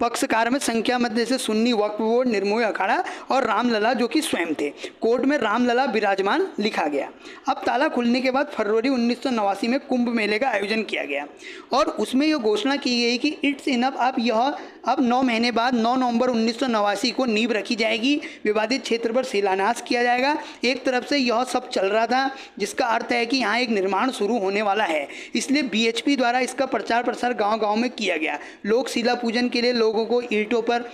पक्षकार में संख्या मध्य से सुन्नी वक्फ बोर्ड, निर्मोही अखाड़ा और रामलला जो कि स्वयं थे। कोर्ट में रामलला विराजमान लिखा गया। अब ताला खुलने के बाद फरवरी 1989 में कुंभ मेले का आयोजन किया गया और उसमें यह घोषणा की गई कि इट्स इनफ, अब 9 महीने बाद 9 नवंबर 1989 को नींव रखी जाएगी, विवादित क्षेत्र पर शिलान्यास किया जाएगा। एक तरफ से यह सब चल रहा था जिसका अर्थ है कि यहाँ एक निर्माण शुरू होने वाला है, इसलिए बीएचपी द्वारा इसका प्रचार प्रसार गांव-गांव में किया गया। लोग शिला पूजन के लिए लोगों को ईंटों पर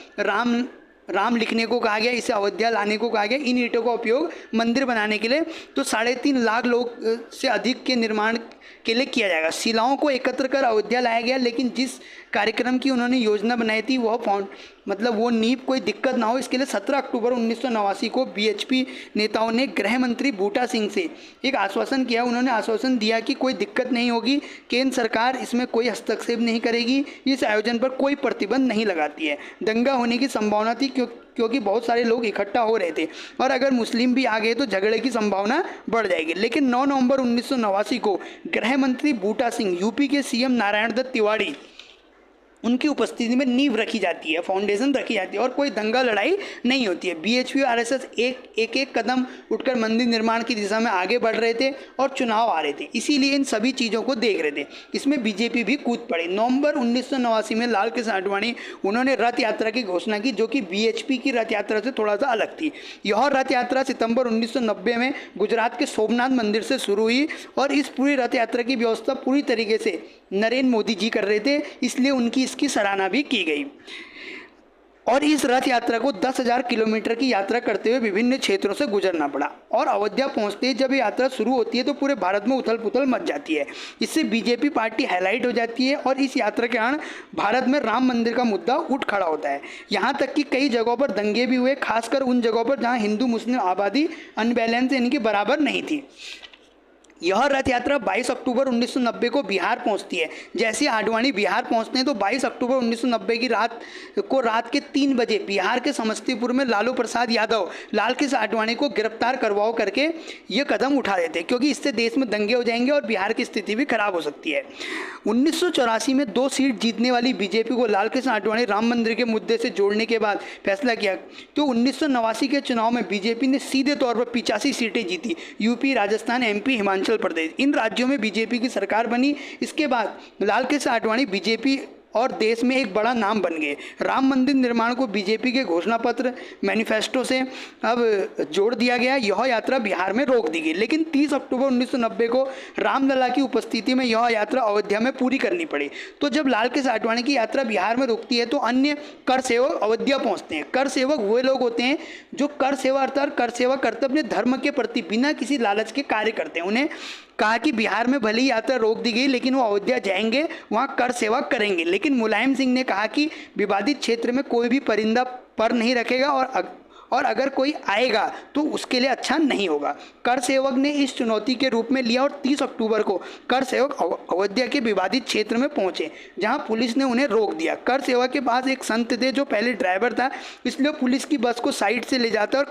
राम लिखने को कहा गया, इसे अयोध्या लाने को कहा गया। इन ईंटों का उपयोग मंदिर बनाने के लिए तो 3.5 लाख लोग से अधिक के निर्माण के लिए किया जाएगा। शिलाओं को एकत्र कर अयोध्या लाया गया, लेकिन जिस कार्यक्रम की उन्होंने योजना बनाई थी वो नींव कोई दिक्कत ना हो, इसके लिए 17 अक्टूबर 1989 को बीएचपी नेताओं ने गृह मंत्री बूटा सिंह से एक आश्वासन किया। उन्होंने आश्वासन दिया कि कोई दिक्कत नहीं होगी, केंद्र सरकार इसमें कोई हस्तक्षेप नहीं करेगी, इस आयोजन पर कोई प्रतिबंध नहीं लगाती है। दंगा होने की संभावना थी क्योंकि बहुत सारे लोग इकट्ठा हो रहे थे और अगर मुस्लिम भी आ गए तो झगड़े की संभावना बढ़ जाएगी। लेकिन 9 नवंबर 1989 को गृह मंत्री बूटा सिंह, यूपी के सीएम नारायण दत्त तिवारी, उनकी उपस्थिति में नींव रखी जाती है, फाउंडेशन रखी जाती है और कोई दंगा लड़ाई नहीं होती है। बीएचपी और आरएसएस एक कदम उठकर मंदिर निर्माण की दिशा में आगे बढ़ रहे थे और चुनाव आ रहे थे, इसीलिए इन सभी चीज़ों को देख रहे थे। इसमें बीजेपी भी कूद पड़ी। नवंबर 1989 में लाल कृष्ण आडवाणी उन्होंने रथ यात्रा की घोषणा की, जो कि बीएचपी की रथ यात्रा से थोड़ा सा अलग थी। यह रथ यात्रा सितंबर 1990 में गुजरात के सोमनाथ मंदिर से शुरू हुई और इस पूरी रथ यात्रा की व्यवस्था पूरी तरीके से नरेंद्र मोदी जी कर रहे थे, इसलिए उनकी इसकी सराहना भी की गई। और इस रथ यात्रा को 10,000 किलोमीटर की यात्रा करते हुए विभिन्न क्षेत्रों से गुजरना पड़ा और अयोध्या पहुंचते ही जब ये यात्रा शुरू होती है तो पूरे भारत में उथल पुथल मच जाती है। इससे बीजेपी पार्टी हाईलाइट हो जाती है और इस यात्रा के कारण भारत में राम मंदिर का मुद्दा उठ खड़ा होता है। यहाँ तक कि कई जगहों पर दंगे भी हुए, खासकर उन जगहों पर जहाँ हिंदू मुस्लिम आबादी अनबैलेंस यानी कि बराबर नहीं थी। यह रथ यात्रा 22 अक्टूबर 1990 को बिहार पहुंचती है। जैसे आडवाणी बिहार पहुंचते हैं तो 22 अक्टूबर 1990 की रात के 3 बजे बिहार के समस्तीपुर में लालू प्रसाद यादव लाल कृष्ण आडवाणी को गिरफ्तार करवाओ करके ये कदम उठा देते, क्योंकि इससे देश में दंगे हो जाएंगे और बिहार की स्थिति भी खराब हो सकती है। 1984 में 2 सीट जीतने वाली बीजेपी को लाल कृष्ण आडवाणी राम मंदिर के मुद्दे से जोड़ने के बाद फैसला किया तो 1989 के चुनाव में बीजेपी ने सीधे तौर पर 85 सीटें जीती। यूपी, राजस्थान, एमपी, हिमाचल प्रदेश, इन राज्यों में बीजेपी की सरकार बनी। इसके बाद लाल कृष्ण आडवाणी बीजेपी और देश में एक बड़ा नाम बन गए। राम मंदिर निर्माण को बीजेपी के घोषणा पत्र मैनिफेस्टो से अब जोड़ दिया गया। यह यात्रा बिहार में रोक दी गई, लेकिन 30 अक्टूबर 1990 को रामलला की उपस्थिति में यह यात्रा अयोध्या में पूरी करनी पड़ी। तो जब लाल कृष्ण आडवाणी की यात्रा बिहार में रुकती है तो अन्य कर सेवक अयोध्या पहुंचते हैं। कर सेवक वे लोग होते हैं जो कर सेवा अर्थात कर सेवा करते अपने धर्म के प्रति बिना किसी लालच के कार्य करते हैं। उन्हें कहा कि बिहार में भले ही यात्रा रोक दी गई, लेकिन वो अयोध्या जाएंगे, वहाँ कर सेवा करेंगे। लेकिन मुलायम सिंह ने कहा कि विवादित क्षेत्र में कोई भी परिंदा पर नहीं रखेगा और अगर कोई आएगा तो उसके लिए अच्छा नहीं होगा। कर सेवक ने इस चुनौती के रूप में लिया और 30 अक्टूबर को कर सेवक अयोध्या के विवादित क्षेत्र में पहुंचे, जहां पुलिस ने उन्हें रोक दिया। कर सेवक के पास एक संत थे जो पहले ड्राइवर था, इसलिए पुलिस की बस को साइड से ले जाता है और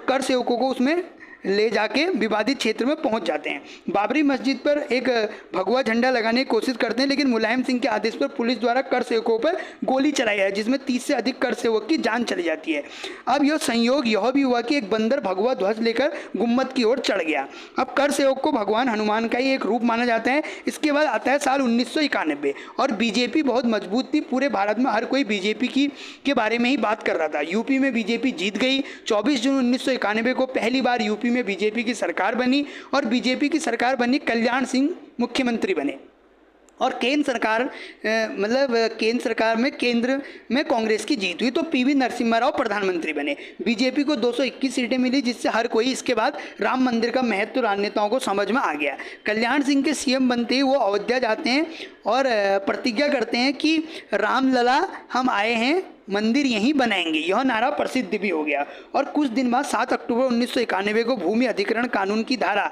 कर सेवकों को उसमें ले जाके विवादित क्षेत्र में पहुंच जाते हैं। बाबरी मस्जिद पर एक भगवा झंडा लगाने की कोशिश करते हैं, लेकिन मुलायम सिंह के आदेश पर पुलिस द्वारा कर सेवकों पर गोली चलाई है, जिसमें 30 से अधिक कर सेवक की जान चली जाती है। अब यह संयोग यह भी हुआ कि एक बंदर भगवा ध्वज लेकर गुम्मद की ओर चढ़ गया। अब कर सेवक को भगवान हनुमान का ही एक रूप माना जाता है। इसके बाद आता है साल 1991 और बीजेपी बहुत मजबूत थी। पूरे भारत में हर कोई बीजेपी के बारे में ही बात कर रहा था। यूपी में बीजेपी जीत गई। 24 जून 1991 को पहली बार यूपी में बीजेपी की सरकार बनी और बीजेपी की सरकार बनी, कल्याण सिंह मुख्यमंत्री बने और केंद्र सरकार में कांग्रेस की जीत हुई तो पीवी नरसिम्हा राव प्रधानमंत्री बने। बीजेपी को 221 सीटें मिली, जिससे हर कोई इसके बाद राम मंदिर का महत्व राजनेताओं को समझ में आ गया। कल्याण सिंह के सीएम बनते ही वो अयोध्या जाते हैं और प्रतिज्ञा करते हैं कि रामलला हम आए हैं, मंदिर यहीं बनाएंगे। यह नारा प्रसिद्ध भी हो गया और कुछ दिन बाद 7 अक्टूबर 1991 को भूमि अधिग्रहण कानून की धारा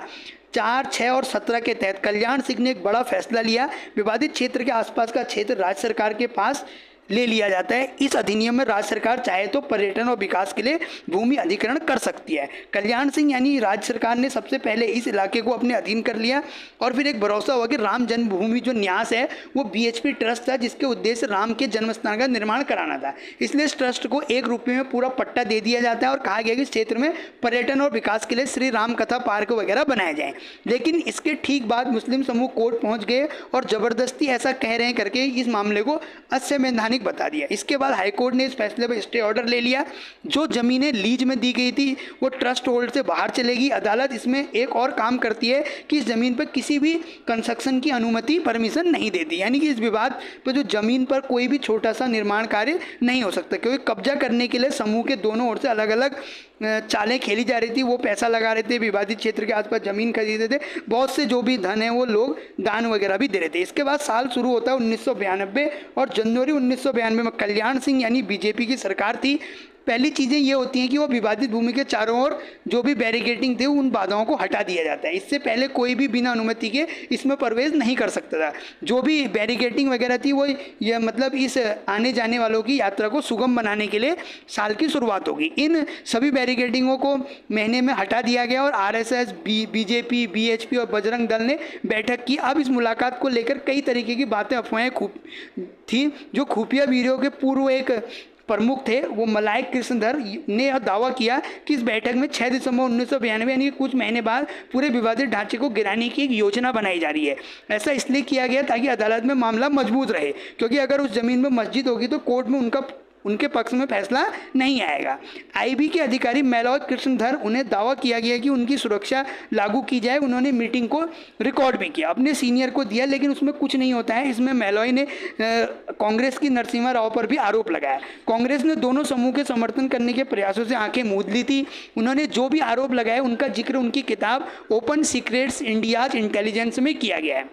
4, 6 और 17 के तहत कल्याण सिंह ने एक बड़ा फैसला लिया। विवादित क्षेत्र के आसपास का क्षेत्र राज्य सरकार के पास ले लिया जाता है। इस अधिनियम में राज्य सरकार चाहे तो पर्यटन और विकास के लिए भूमि अधिग्रहण कर सकती है। कल्याण सिंह यानी राज्य सरकार ने सबसे पहले इस इलाके को अपने अधीन कर लिया और फिर एक भरोसा हुआ कि राम जन्मभूमि जो न्यास है वो बीएचपी ट्रस्ट था, जिसके उद्देश्य राम के जन्मस्थान का निर्माण कराना था। इसलिए इस ट्रस्ट को ₹1 में पूरा पट्टा दे दिया जाता है और कहा गया कि इस क्षेत्र में पर्यटन और विकास के लिए श्री राम कथा पार्क वगैरह बनाए जाएं। लेकिन इसके ठीक बाद मुस्लिम समूह कोर्ट पहुंच गए और जबरदस्ती ऐसा कह रहे हैं करके इस मामले को असंवैधानिक तारीख बता दिया। इसके बाद हाईकोर्ट ने इस फैसले पर स्टे ऑर्डर ले लिया। जो ज़मीनें लीज में दी गई थी वो ट्रस्ट होल्ड से बाहर चलेगी। अदालत इसमें एक और काम करती है कि इस ज़मीन पर किसी भी कंस्ट्रक्शन की अनुमति परमिशन नहीं देती, यानी कि इस विवाद पर जो ज़मीन पर कोई भी छोटा सा निर्माण कार्य नहीं हो सकता, क्योंकि कब्जा करने के लिए समूह के दोनों ओर से अलग अलग चालें खेली जा रही थी। वो पैसा लगा रहे थे, विवादित क्षेत्र के आसपास ज़मीन खरीदे थे, बहुत से जो भी धन है वो लोग दान वगैरह भी दे रहे थे। इसके बाद साल शुरू होता है 1992 और जनवरी 1992 में कल्याण सिंह यानी बीजेपी की सरकार थी। पहली चीज़ें ये होती हैं कि वो विवादित भूमि के चारों ओर जो भी बैरिकेडिंग थे उन बाधाओं को हटा दिया जाता है। इससे पहले कोई भी बिना अनुमति के इसमें प्रवेश नहीं कर सकता था। जो भी बैरिकेडिंग वगैरह थी वो ये मतलब इस आने जाने वालों की यात्रा को सुगम बनाने के लिए साल की शुरुआत होगी। इन सभी बैरिकेडिंगों को महीने में हटा दिया गया और RSS, BJP, BHP और बजरंग दल ने बैठक की। अब इस मुलाकात को लेकर कई तरीके की बातें, अफवाहें थी। जो खुफिया ब्यूरो के पूर्व एक प्रमुख थे वो मलायक कृष्णधर ने यह दावा किया कि इस बैठक में 6 दिसंबर 1992 यानी कुछ महीने बाद पूरे विवादित ढांचे को गिराने की एक योजना बनाई जा रही है। ऐसा इसलिए किया गया ताकि अदालत में मामला मजबूत रहे, क्योंकि अगर उस जमीन में मस्जिद होगी तो कोर्ट में उनके पक्ष में फैसला नहीं आएगा। IB के अधिकारी मेलॉय कृष्णधर, उन्हें दावा किया गया कि उनकी सुरक्षा लागू की जाए। उन्होंने मीटिंग को रिकॉर्ड भी किया, अपने सीनियर को दिया, लेकिन उसमें कुछ नहीं होता है। इसमें मेलॉय ने कांग्रेस की नरसिम्हा राव पर भी आरोप लगाया। कांग्रेस ने दोनों समूह के समर्थन करने के प्रयासों से आंखें मूंद ली थी। उन्होंने जो भी आरोप लगाए उनका जिक्र उनकी किताब ओपन सीक्रेट्स इंडियाज इंटेलिजेंस में किया गया है।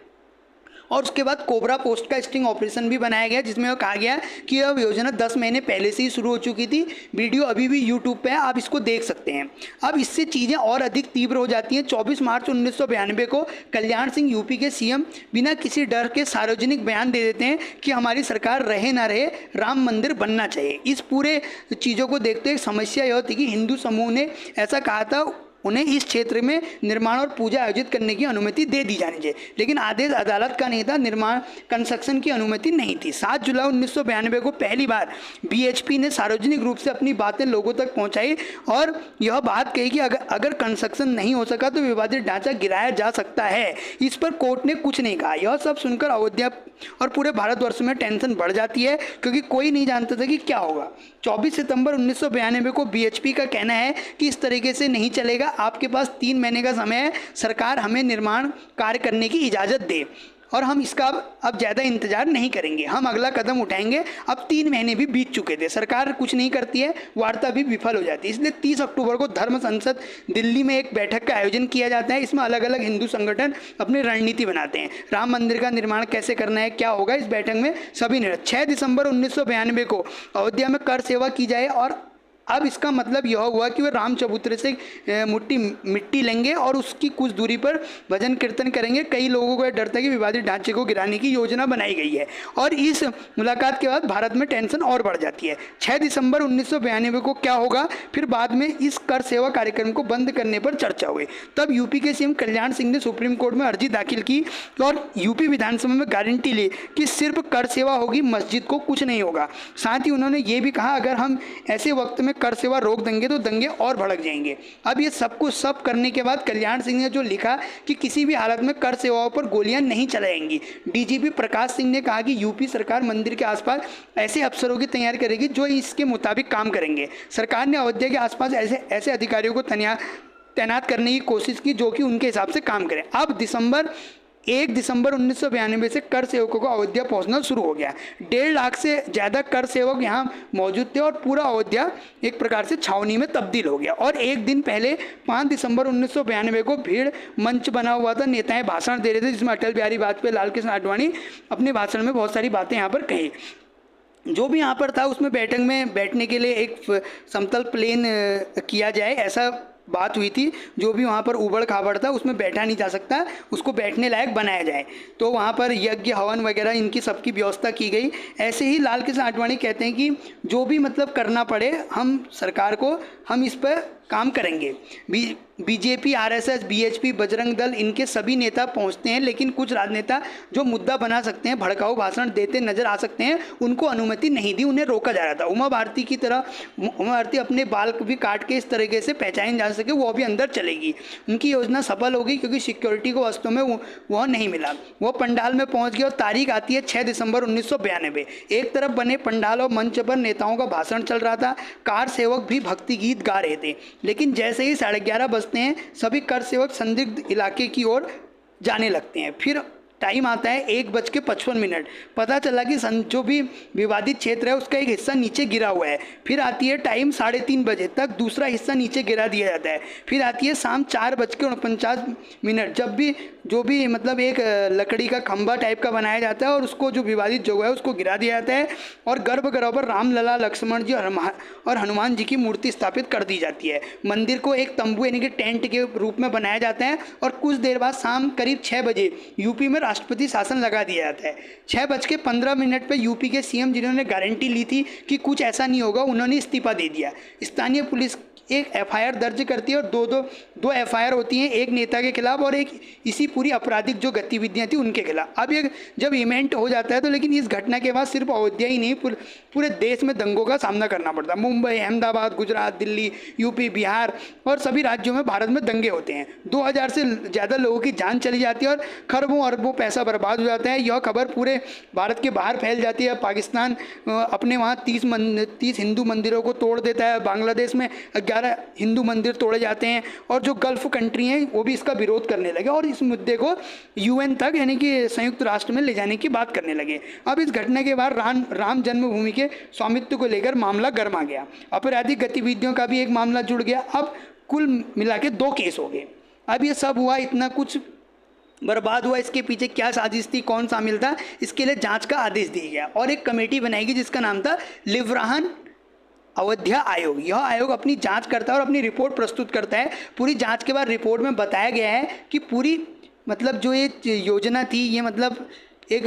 और उसके बाद कोबरा पोस्ट का स्टिंग ऑपरेशन भी बनाया गया, जिसमें कहा गया कि यह योजना 10 महीने पहले से ही शुरू हो चुकी थी। वीडियो अभी भी यूट्यूब पे है, आप इसको देख सकते हैं। अब इससे चीज़ें और अधिक तीव्र हो जाती हैं। 24 मार्च 1992 को कल्याण सिंह यूपी के CM बिना किसी डर के सार्वजनिक बयान दे देते हैं कि हमारी सरकार रहे ना रहे राम मंदिर बनना चाहिए। इस पूरे चीज़ों को देखते हुए समस्या यह थी कि हिंदू समूह ने ऐसा कहा था उन्हें इस क्षेत्र में निर्माण और पूजा आयोजित करने की अनुमति दे दी जानी चाहिए, लेकिन आदेश अदालत का नहीं था, निर्माण कंस्ट्रक्शन की अनुमति नहीं थी। 7 जुलाई 1992 को पहली बार BHP ने सार्वजनिक रूप से अपनी बातें लोगों तक पहुंचाई और यह बात कही कि अगर कंस्ट्रक्शन नहीं हो सका तो विवादित ढांचा गिराया जा सकता है। इस पर कोर्ट ने कुछ नहीं कहा। यह सब सुनकर अयोध्या और पूरे भारतवर्ष में टेंशन बढ़ जाती है, क्योंकि कोई नहीं जानता था कि क्या होगा। 24 सितंबर 1992 को BHP का कहना है कि इस तरीके से नहीं चलेगा, आपके पास 3 महीने का समय है, सरकार हमें निर्माण कार्य करने की इजाज़त दे और हम इसका अब ज़्यादा इंतजार नहीं करेंगे, हम अगला कदम उठाएंगे। अब 3 महीने भी बीत चुके थे, सरकार कुछ नहीं करती है, वार्ता भी विफल हो जाती है। इसलिए 30 अक्टूबर को धर्म संसद दिल्ली में एक बैठक का आयोजन किया जाता है। इसमें अलग अलग हिंदू संगठन अपनी रणनीति बनाते हैं, राम मंदिर का निर्माण कैसे करना है, क्या होगा। इस बैठक में सभी निर्णय 6 दिसंबर 1992 को अयोध्या में कर सेवा की जाए और अब इसका मतलब यह हुआ कि वे राम चबूतरे से मिट्टी लेंगे और उसकी कुछ दूरी पर भजन कीर्तन करेंगे। कई लोगों को यह डर था कि विवादित ढांचे को गिराने की योजना बनाई गई है और इस मुलाकात के बाद भारत में टेंशन और बढ़ जाती है। 6 दिसंबर 1992 को क्या होगा, फिर बाद में इस कर सेवा कार्यक्रम को बंद करने पर चर्चा हुई। तब यूपी के CM कल्याण सिंह ने सुप्रीम कोर्ट में अर्जी दाखिल की और यूपी विधानसभा में गारंटी ली कि सिर्फ कर सेवा होगी, मस्जिद को कुछ नहीं होगा। साथ ही उन्होंने ये भी कहा अगर हम ऐसे वक्त में कर सेवा रोक देंगे तो दंगे और भड़क जाएंगे। अब ये सब करने के बाद कल्याण सिंह ने जो लिखा कि किसी भी हालत में कर सेवाओं पर गोलियां नहीं चलाएंगी। DGP प्रकाश सिंह ने कहा कि यूपी सरकार मंदिर के आसपास ऐसे अफसरों की तैयारी करेगी जो इसके मुताबिक काम करेंगे। सरकार ने अयोध्या के आसपास ऐसे अधिकारियों को तैनात करने की कोशिश की जो कि उनके हिसाब से काम करें। अब 1 दिसंबर 1992 से कर सेवकों को अयोध्या पहुंचना शुरू हो गया। 1.5 लाख से ज़्यादा कर सेवक यहाँ मौजूद थे और पूरा अयोध्या एक प्रकार से छावनी में तब्दील हो गया। और एक दिन पहले 5 दिसंबर 1992 को भीड़ मंच बना हुआ था, नेताएं भाषण दे रहे थे जिसमें अटल बिहारी वाजपेयी, लाल कृष्ण आडवाणी अपने भाषण में बहुत सारी बातें यहाँ पर कही। जो भी यहाँ पर था उसमें बैठक में बैठने के लिए एक समतल प्लेन किया जाए ऐसा बात हुई थी। जो भी वहाँ पर उबड़ खाबड़ था उसमें बैठा नहीं जा सकता, उसको बैठने लायक बनाया जाए। तो वहाँ पर यज्ञ हवन वगैरह इनकी सबकी व्यवस्था की गई। ऐसे ही लाल कृष्ण आडवाणी कहते हैं कि जो भी मतलब करना पड़े हम सरकार को, हम इस पर काम करेंगे। BJP, RSS, BHP, Bajrang Dal, इनके सभी नेता पहुंचते हैं, लेकिन कुछ राजनेता जो मुद्दा बना सकते हैं, भड़काऊ भाषण देते नजर आ सकते हैं, उनको अनुमति नहीं दी, उन्हें रोका जा रहा था। उमा भारती की तरह उमा भारती अपने बाल भी काट के इस तरीके से पहचान जा सके, वो भी अंदर चलेगी। उनकी योजना सफल होगी क्योंकि सिक्योरिटी को वास्तव में वह नहीं मिला। वो पंडाल में पहुंच गए और तारीख आती है 6 दिसंबर 1992। एक तरफ बने पंडाल और मंच पर नेताओं का भाषण चल रहा था, कार सेवक भी भक्ति गीत गा रहे थे, लेकिन जैसे ही 11:30 बजते हैं सभी कर सेवक संदिग्ध इलाके की ओर जाने लगते हैं। फिर टाइम आता है 1:55। पता चला कि जो भी विवादित क्षेत्र है उसका एक हिस्सा नीचे गिरा हुआ है। फिर आती है टाइम 3:30 बजे तक दूसरा हिस्सा नीचे गिरा दिया जाता है। फिर आती है शाम 4:49, जब भी जो भी मतलब एक लकड़ी का खंभा टाइप का बनाया जाता है और उसको जो विवादित जगह है उसको गिरा दिया जाता है और गर्भगृह पर राम लला, लक्ष्मण जी और हनुमान जी की मूर्ति स्थापित कर दी जाती है। मंदिर को एक तंबू यानी कि टेंट के रूप में बनाया जाता है और कुछ देर बाद शाम करीब 6 बजे यूपी में राष्ट्रपति शासन लगा दिया जाता है। 6:15 पर यूपी के सीएम जिन्होंने गारंटी ली थी कि कुछ ऐसा नहीं होगा, उन्होंने इस्तीफा दे दिया। स्थानीय पुलिस एक एफआईआर दर्ज करती है और दो एफआईआर होती हैं, एक नेता के खिलाफ और एक इसी पूरी आपराधिक जो गतिविधियां थी उनके खिलाफ। अब ये जब इवेंट हो जाता है तो लेकिन इस घटना के बाद सिर्फ अयोध्या ही नहीं पूरे देश में दंगों का सामना करना पड़ता है। मुंबई, अहमदाबाद, गुजरात, दिल्ली, यूपी, बिहार और सभी राज्यों में भारत में दंगे होते हैं। 2000 से ज़्यादा लोगों की जान चली जाती है और खरबों अरबों पैसा बर्बाद हो जाता है। यह खबर पूरे भारत के बाहर फैल जाती है। पाकिस्तान अपने वहाँ 30 हिंदू मंदिरों को तोड़ देता है। बांग्लादेश में 11 हिंदू मंदिर तोड़े जाते हैं और जो गल्फ कंट्री हैं वो भी इसका विरोध करने लगे और इस मुद्दे को यूएन तक यानी कि संयुक्त राष्ट्र में ले जाने की बात करने लगे। अब इस घटना के बाद राम जन्मभूमि के स्वामित्व को लेकर मामला गर्मा गया। आपराधिक गतिविधियों का भी एक मामला जुड़ गया। अब कुल मिला के 2 केस हो गए। अब ये सब हुआ, इतना कुछ बर्बाद हुआ, इसके पीछे क्या साजिश थी, कौन शामिल था, इसके लिए जांच का आदेश दिया गया और एक कमेटी बनाएगी जिसका नाम था लिवराहन अयोध्या आयोग। यह आयोग अपनी जांच करता है और अपनी रिपोर्ट प्रस्तुत करता है। पूरी जांच के बाद रिपोर्ट में बताया गया है कि पूरी मतलब जो ये योजना थी ये मतलब एक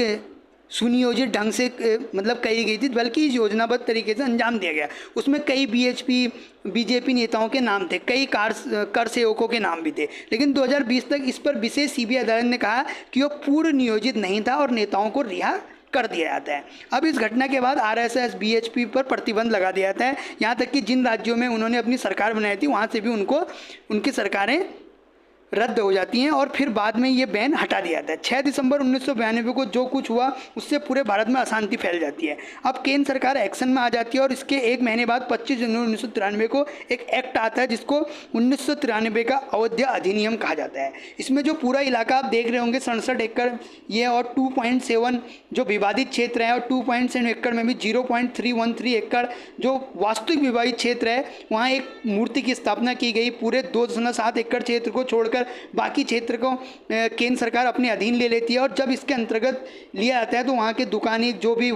सुनियोजित ढंग से मतलब कही गई थी, बल्कि इस योजनाबद्ध तरीके से अंजाम दिया गया। उसमें कई बीजेपी नेताओं के नाम थे, कई कर सेवकों के नाम भी थे, लेकिन 2020 तक इस पर विशेष सीबीआई अदालत ने कहा कि वह पूर्व नियोजित नहीं था और नेताओं को रिहा कर दिया जाता है। अब इस घटना के बाद आरएसएस, बीएचपी पर प्रतिबंध लगा दिया जाता है। यहाँ तक कि जिन राज्यों में उन्होंने अपनी सरकार बनाई थी वहाँ से भी उनकी सरकारें रद्द हो जाती हैं और फिर बाद में ये बैन हटा दिया जाता है। 6 दिसंबर 1992 को जो कुछ हुआ उससे पूरे भारत में अशांति फैल जाती है। अब केंद्र सरकार एक्शन में आ जाती है और इसके 1 महीने बाद 25 जनवरी 1993 को एक एक्ट आता है जिसको 1993 का अयोध्या अधिनियम कहा जाता है। इसमें जो पूरा इलाका आप देख रहे होंगे 67 एकड़ ये और 2.7 जो विवादित क्षेत्र है और 2.7 एकड़ में भी 0.313 एकड़ जो वास्तविक विवादित क्षेत्र है वहाँ एक मूर्ति की स्थापना की गई। पूरे 2.7 एकड़ क्षेत्र को छोड़कर बाकी क्षेत्र को केंद्र सरकार अपने अधीन ले लेती है और जब इसके अंतर्गत लिया जाता है तो वहाँ के दुकानें जो भी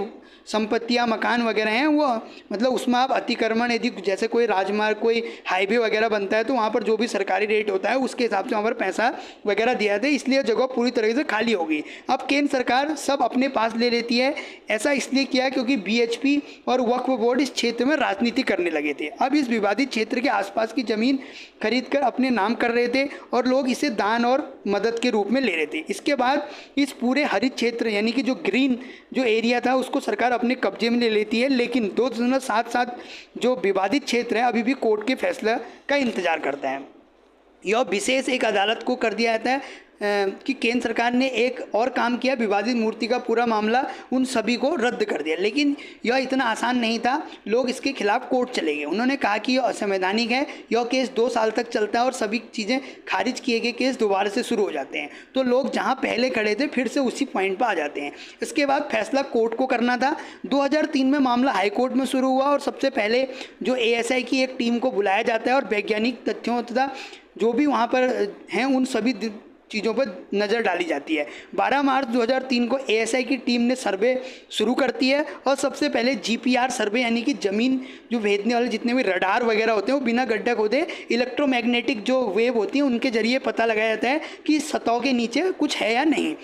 संपत्तियां, मकान वगैरह हैं वो मतलब उसमें आप अतिक्रमण यदि जैसे कोई राजमार्ग, कोई हाईवे वगैरह बनता है तो वहाँ पर जो भी सरकारी रेट होता है उसके हिसाब से वहाँ पर पैसा वगैरह दिया जाता है, इसलिए जगह पूरी तरीके से खाली होगी। अब केंद्र सरकार सब अपने पास ले लेती है। ऐसा इसलिए किया क्योंकि बीएचपी और वक्फ बोर्ड इस क्षेत्र में राजनीति करने लगे थे। अब इस विवादित क्षेत्र के आसपास की ज़मीन खरीद कर अपने नाम कर रहे थे और लोग इसे दान और मदद के रूप में ले रहे थे। इसके बाद इस पूरे हरित क्षेत्र यानी कि जो ग्रीन जो एरिया था उसको सरकार अपने कब्जे में ले लेती है, लेकिन 2.77 जो विवादित क्षेत्र है अभी भी कोर्ट के फैसला का इंतजार करता है। यह विशेष एक अदालत को कर दिया जाता है कि केंद्र सरकार ने एक और काम किया, विवादित मूर्ति का पूरा मामला उन सभी को रद्द कर दिया। लेकिन यह इतना आसान नहीं था, लोग इसके खिलाफ कोर्ट चले गए। उन्होंने कहा कि यह असंवैधानिक है, यह केस 2 साल तक चलता है और सभी चीज़ें खारिज किए गए केस दोबारा से शुरू हो जाते हैं। तो लोग जहां पहले खड़े थे फिर से उसी पॉइंट पर आ जाते हैं। इसके बाद फैसला कोर्ट को करना था। 2003 में मामला हाईकोर्ट में शुरू हुआ और सबसे पहले जो एएसआई की एक टीम को बुलाया जाता है और वैज्ञानिक तथ्यों तथा जो भी वहाँ पर हैं उन सभी चीज़ों पर नज़र डाली जाती है। 12 मार्च 2003 को एएसआई की टीम ने सर्वे शुरू करती है और सबसे पहले जीपीआर सर्वे यानी कि ज़मीन जो भेजने वाले जितने भी रडार वगैरह होते हैं वो बिना गड्ढा खोदे इलेक्ट्रोमैग्नेटिक जो वेव होती है उनके ज़रिए पता लगाया जाता है कि सतह के नीचे कुछ है या नहीं।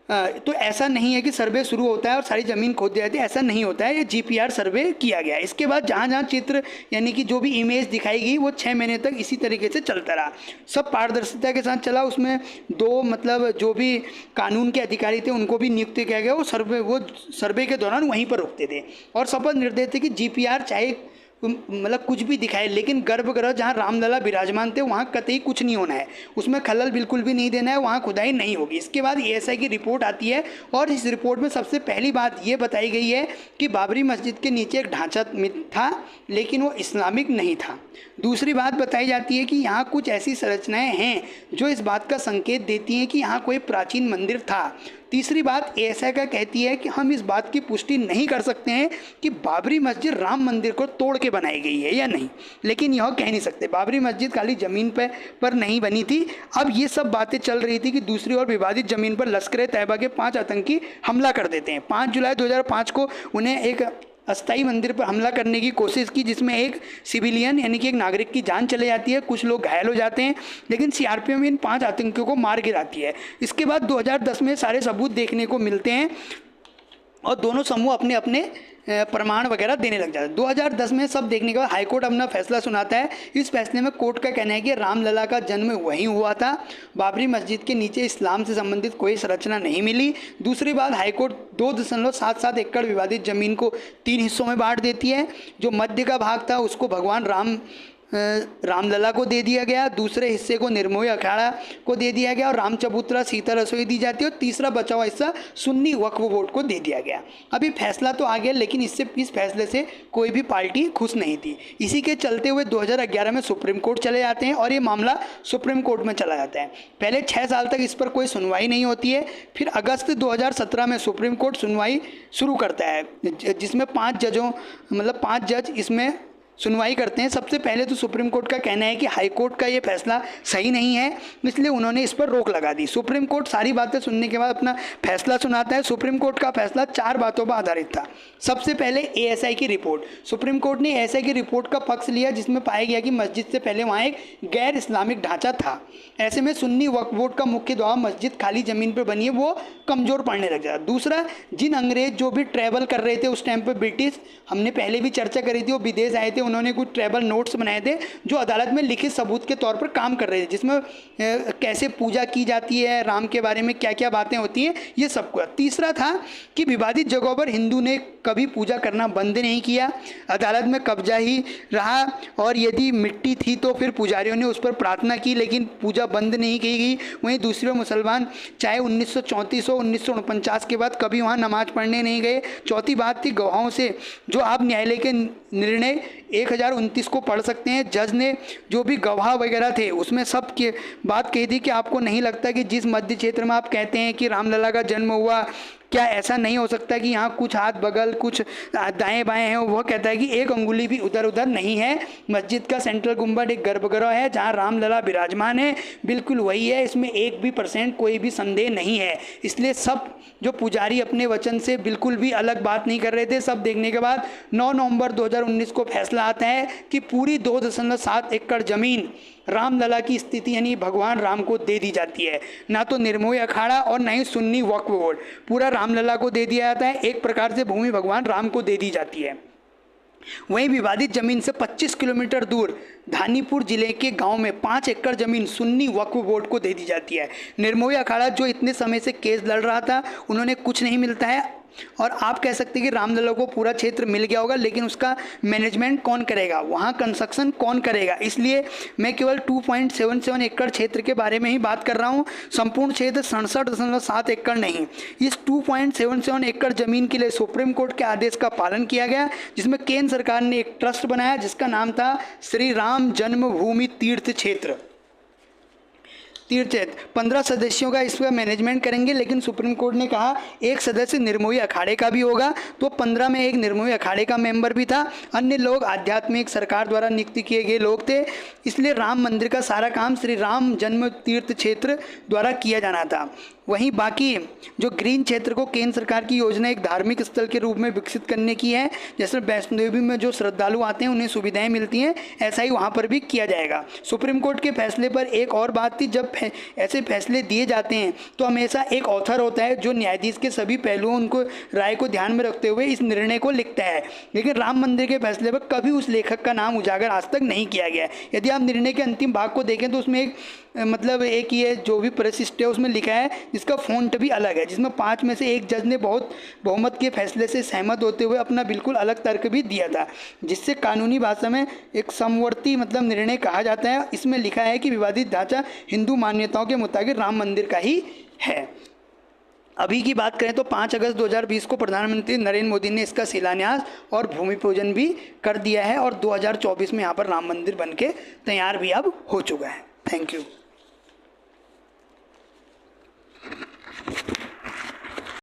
तो ऐसा नहीं है कि सर्वे शुरू होता है और सारी ज़मीन खोद दी जाती है, ऐसा नहीं होता है। ये जीपीआर सर्वे किया गया है। इसके बाद जहाँ जहाँ चित्र यानी कि जो भी इमेज दिखाई गई वो 6 महीने तक इसी तरीके से चलता रहा। सब पारदर्शिता के साथ चला। उसमें 2 मतलब जो भी कानून के अधिकारी थे उनको भी नियुक्त किया गया। वो सर्वे के दौरान वहीं पर रुकते थे और शपथ निर्देश थे कि जीपीआर चाहे मतलब कुछ भी दिखाए, लेकिन गर्भगृह जहाँ रामलला विराजमान थे वहाँ कतई कुछ नहीं होना है, उसमें खलल बिल्कुल भी नहीं देना है, वहाँ खुदाई नहीं होगी। इसके बाद एएसआई की रिपोर्ट आती है और इस रिपोर्ट में सबसे पहली बात ये बताई गई है कि बाबरी मस्जिद के नीचे एक ढांचा था लेकिन वो इस्लामिक नहीं था। दूसरी बात बताई जाती है कि यहाँ कुछ ऐसी संरचनाएं हैं जो इस बात का संकेत देती हैं कि यहाँ कोई प्राचीन मंदिर था। तीसरी बात एएसआई का कहती है कि हम इस बात की पुष्टि नहीं कर सकते हैं कि बाबरी मस्जिद राम मंदिर को तोड़ के बनाई गई है या नहीं, लेकिन यह कह नहीं सकते। बाबरी मस्जिद खाली ज़मीन पर नहीं बनी थी। अब ये सब बातें चल रही थी कि दूसरी ओर विवादित ज़मीन पर लश्कर तैयबा के 5 आतंकी हमला कर देते हैं। 5 जुलाई 2005 को उन्हें एक अस्थाई मंदिर पर हमला करने की कोशिश की जिसमें एक सिविलियन यानी कि एक नागरिक की जान चले जाती है, कुछ लोग घायल हो जाते हैं, लेकिन सीआरपीएफ इन 5 आतंकियों को मार गिराती है। इसके बाद 2010 में सारे सबूत देखने को मिलते हैं और दोनों समूह अपने अपने प्रमाण वगैरह देने लग जाते हैं। 2010 में सब देखने के बाद हाईकोर्ट अपना फैसला सुनाता है। इस फैसले में कोर्ट का कहना है कि रामलला का जन्म वहीं हुआ था। बाबरी मस्जिद के नीचे इस्लाम से संबंधित कोई संरचना नहीं मिली। दूसरी बात, हाईकोर्ट 2.77 एकड़ विवादित ज़मीन को 3 हिस्सों में बांट देती है। जो मध्य का भाग था उसको भगवान रामलला को दे दिया गया, दूसरे हिस्से को निर्मोही अखाड़ा को दे दिया गया और राम चबूतरा सीता रसोई दी जाती है और तीसरा बचा हुआ हिस्सा सुन्नी वक्फ बोर्ड को दे दिया गया। अभी फैसला तो आ गया लेकिन इस फैसले से कोई भी पार्टी खुश नहीं थी। इसी के चलते हुए 2011 में सुप्रीम कोर्ट चले जाते हैं और ये मामला सुप्रीम कोर्ट में चला जाता है। पहले 6 साल तक इस पर कोई सुनवाई नहीं होती है। फिर अगस्त 2017 में सुप्रीम कोर्ट सुनवाई शुरू करता है जिसमें 5 जज इसमें सुनवाई करते हैं। सबसे पहले तो सुप्रीम कोर्ट का कहना है कि हाई कोर्ट का ये फैसला सही नहीं है, इसलिए उन्होंने इस पर रोक लगा दी। सुप्रीम कोर्ट सारी बातें सुनने के बाद अपना फैसला सुनाता है। सुप्रीम कोर्ट का फैसला 4 बातों पर आधारित था। सबसे पहले एएसआई की रिपोर्ट। सुप्रीम कोर्ट ने एएसआई की रिपोर्ट का पक्ष लिया जिसमें पाया गया कि मस्जिद से पहले वहाँ एक गैर इस्लामिक ढांचा था। ऐसे में सुन्नी वक्फ बोर्ड का मुख्य द्वार मस्जिद खाली ज़मीन पर बनी है वो कमज़ोर पड़ने लग जाता। दूसरा, जिन अंग्रेज जो भी ट्रैवल कर रहे थे उस टाइम पर ब्रिटिश, हमने पहले भी चर्चा करी थी, वो विदेश आए थे, उन्होंने कुछ ट्रैवल नोट्स बनाए थे जो अदालत में लिखित सबूत के तौर पर काम कर रहे थे जिसमें कैसे पूजा की जाती है, राम के बारे में क्या क्या बातें होती हैं, ये सब कुछ। तीसरा था कि विवादित जगहों पर हिंदू ने कभी पूजा करना बंद नहीं किया, अदालत में कब्जा ही रहा और यदि मिट्टी थी तो फिर पुजारियों ने उस पर प्रार्थना की लेकिन पूजा बंद नहीं की गई। वहीं दूसरे ओर मुसलमान चाहे 1934 हो 1949 के बाद कभी वहाँ नमाज पढ़ने नहीं गए। चौथी बात थी गवाहों से, जो आप न्यायालय के निर्णय 1029 को पढ़ सकते हैं। जज ने जो भी गवाह वगैरह थे उसमें सब की बात कही थी कि आपको नहीं लगता कि जिस मध्य क्षेत्र में आप कहते हैं कि रामलला का जन्म हुआ, क्या ऐसा नहीं हो सकता कि यहाँ कुछ हाथ बगल कुछ दाएं बाएं हैं। वो कहता है कि एक अंगुली भी उधर उधर नहीं है। मस्जिद का सेंट्रल गुंबद एक गर्भगृह है जहाँ रामलला विराजमान है, बिल्कुल वही है, इसमें 1% कोई भी संदेह नहीं है। इसलिए सब जो पुजारी अपने वचन से बिल्कुल भी अलग बात नहीं कर रहे थे। सब देखने के बाद 9 नवंबर 2019 को फैसला आता है कि पूरी 2.7 एकड़ ज़मीन रामलला की स्थिति यानी भगवान राम को दे दी जाती है। ना तो निर्मोही अखाड़ा और ना ही सुन्नी वक्फ बोर्ड, पूरा रामलला को दे दिया जाता है। एक प्रकार से भूमि भगवान राम को दे दी जाती है। वहीं विवादित जमीन से 25 किलोमीटर दूर धानीपुर जिले के गांव में 5 एकड़ जमीन सुन्नी वक्फ बोर्ड को दे दी जाती है। निर्मोही अखाड़ा जो इतने समय से केस लड़ रहा था उन्होंने कुछ नहीं मिलता है और आप कह सकते हैं कि रामलला को पूरा क्षेत्र मिल गया होगा, लेकिन उसका मैनेजमेंट कौन करेगा, वहाँ कंस्ट्रक्शन कौन करेगा। इसलिए मैं केवल 2.77 एकड़ क्षेत्र के बारे में ही बात कर रहा हूँ। संपूर्ण क्षेत्र 67.7 एकड़ नहीं। इस 2.77 एकड़ जमीन के लिए सुप्रीम कोर्ट के आदेश का पालन किया गया जिसमें केंद्र सरकार ने एक ट्रस्ट बनाया जिसका नाम था श्री राम जन्मभूमि तीर्थ क्षेत्र। 15 सदस्यों का इसका मैनेजमेंट करेंगे, लेकिन सुप्रीम कोर्ट ने कहा एक सदस्य निर्मोही अखाड़े का भी होगा, तो 15 में एक निर्मोही अखाड़े का मेंबर भी था। अन्य लोग आध्यात्मिक सरकार द्वारा नियुक्त किए गए लोग थे। इसलिए राम मंदिर का सारा काम श्री राम जन्म तीर्थ क्षेत्र द्वारा किया जाना था। वहीं बाकी जो ग्रीन क्षेत्र को केंद्र सरकार की योजना एक धार्मिक स्थल के रूप में विकसित करने की है, जैसे वैष्णो देवी में जो श्रद्धालु आते हैं उन्हें सुविधाएं मिलती हैं, ऐसा ही वहाँ पर भी किया जाएगा। सुप्रीम कोर्ट के फैसले पर एक और बात थी, जब ऐसे फैसले दिए जाते हैं तो हमेशा एक ऑथर होता है जो न्यायाधीश के सभी पहलुओं उनको राय को ध्यान में रखते हुए इस निर्णय को लिखता है, लेकिन राम मंदिर के फैसले पर कभी उस लेखक का नाम उजागर आज तक नहीं किया गया है। यदि आप निर्णय के अंतिम भाग को देखें तो उसमें एक ये जो भी परिशिष्ट है उसमें लिखा है, जिसका फ़ॉन्ट भी अलग है, जिसमें 5 में से एक जज ने बहुत बहुमत के फैसले से सहमत होते हुए अपना बिल्कुल अलग तर्क भी दिया था, जिससे कानूनी भाषा में एक समवर्ती निर्णय कहा जाता है। इसमें लिखा है कि विवादित ढांचा हिंदू मान्यताओं के मुताबिक राम मंदिर का ही है। अभी की बात करें तो 5 अगस्त 2020 को प्रधानमंत्री नरेंद्र मोदी ने इसका शिलान्यास और भूमि पूजन भी कर दिया है और 2024 में यहाँ पर राम मंदिर बनके तैयार भी अब हो चुका है। Thank you.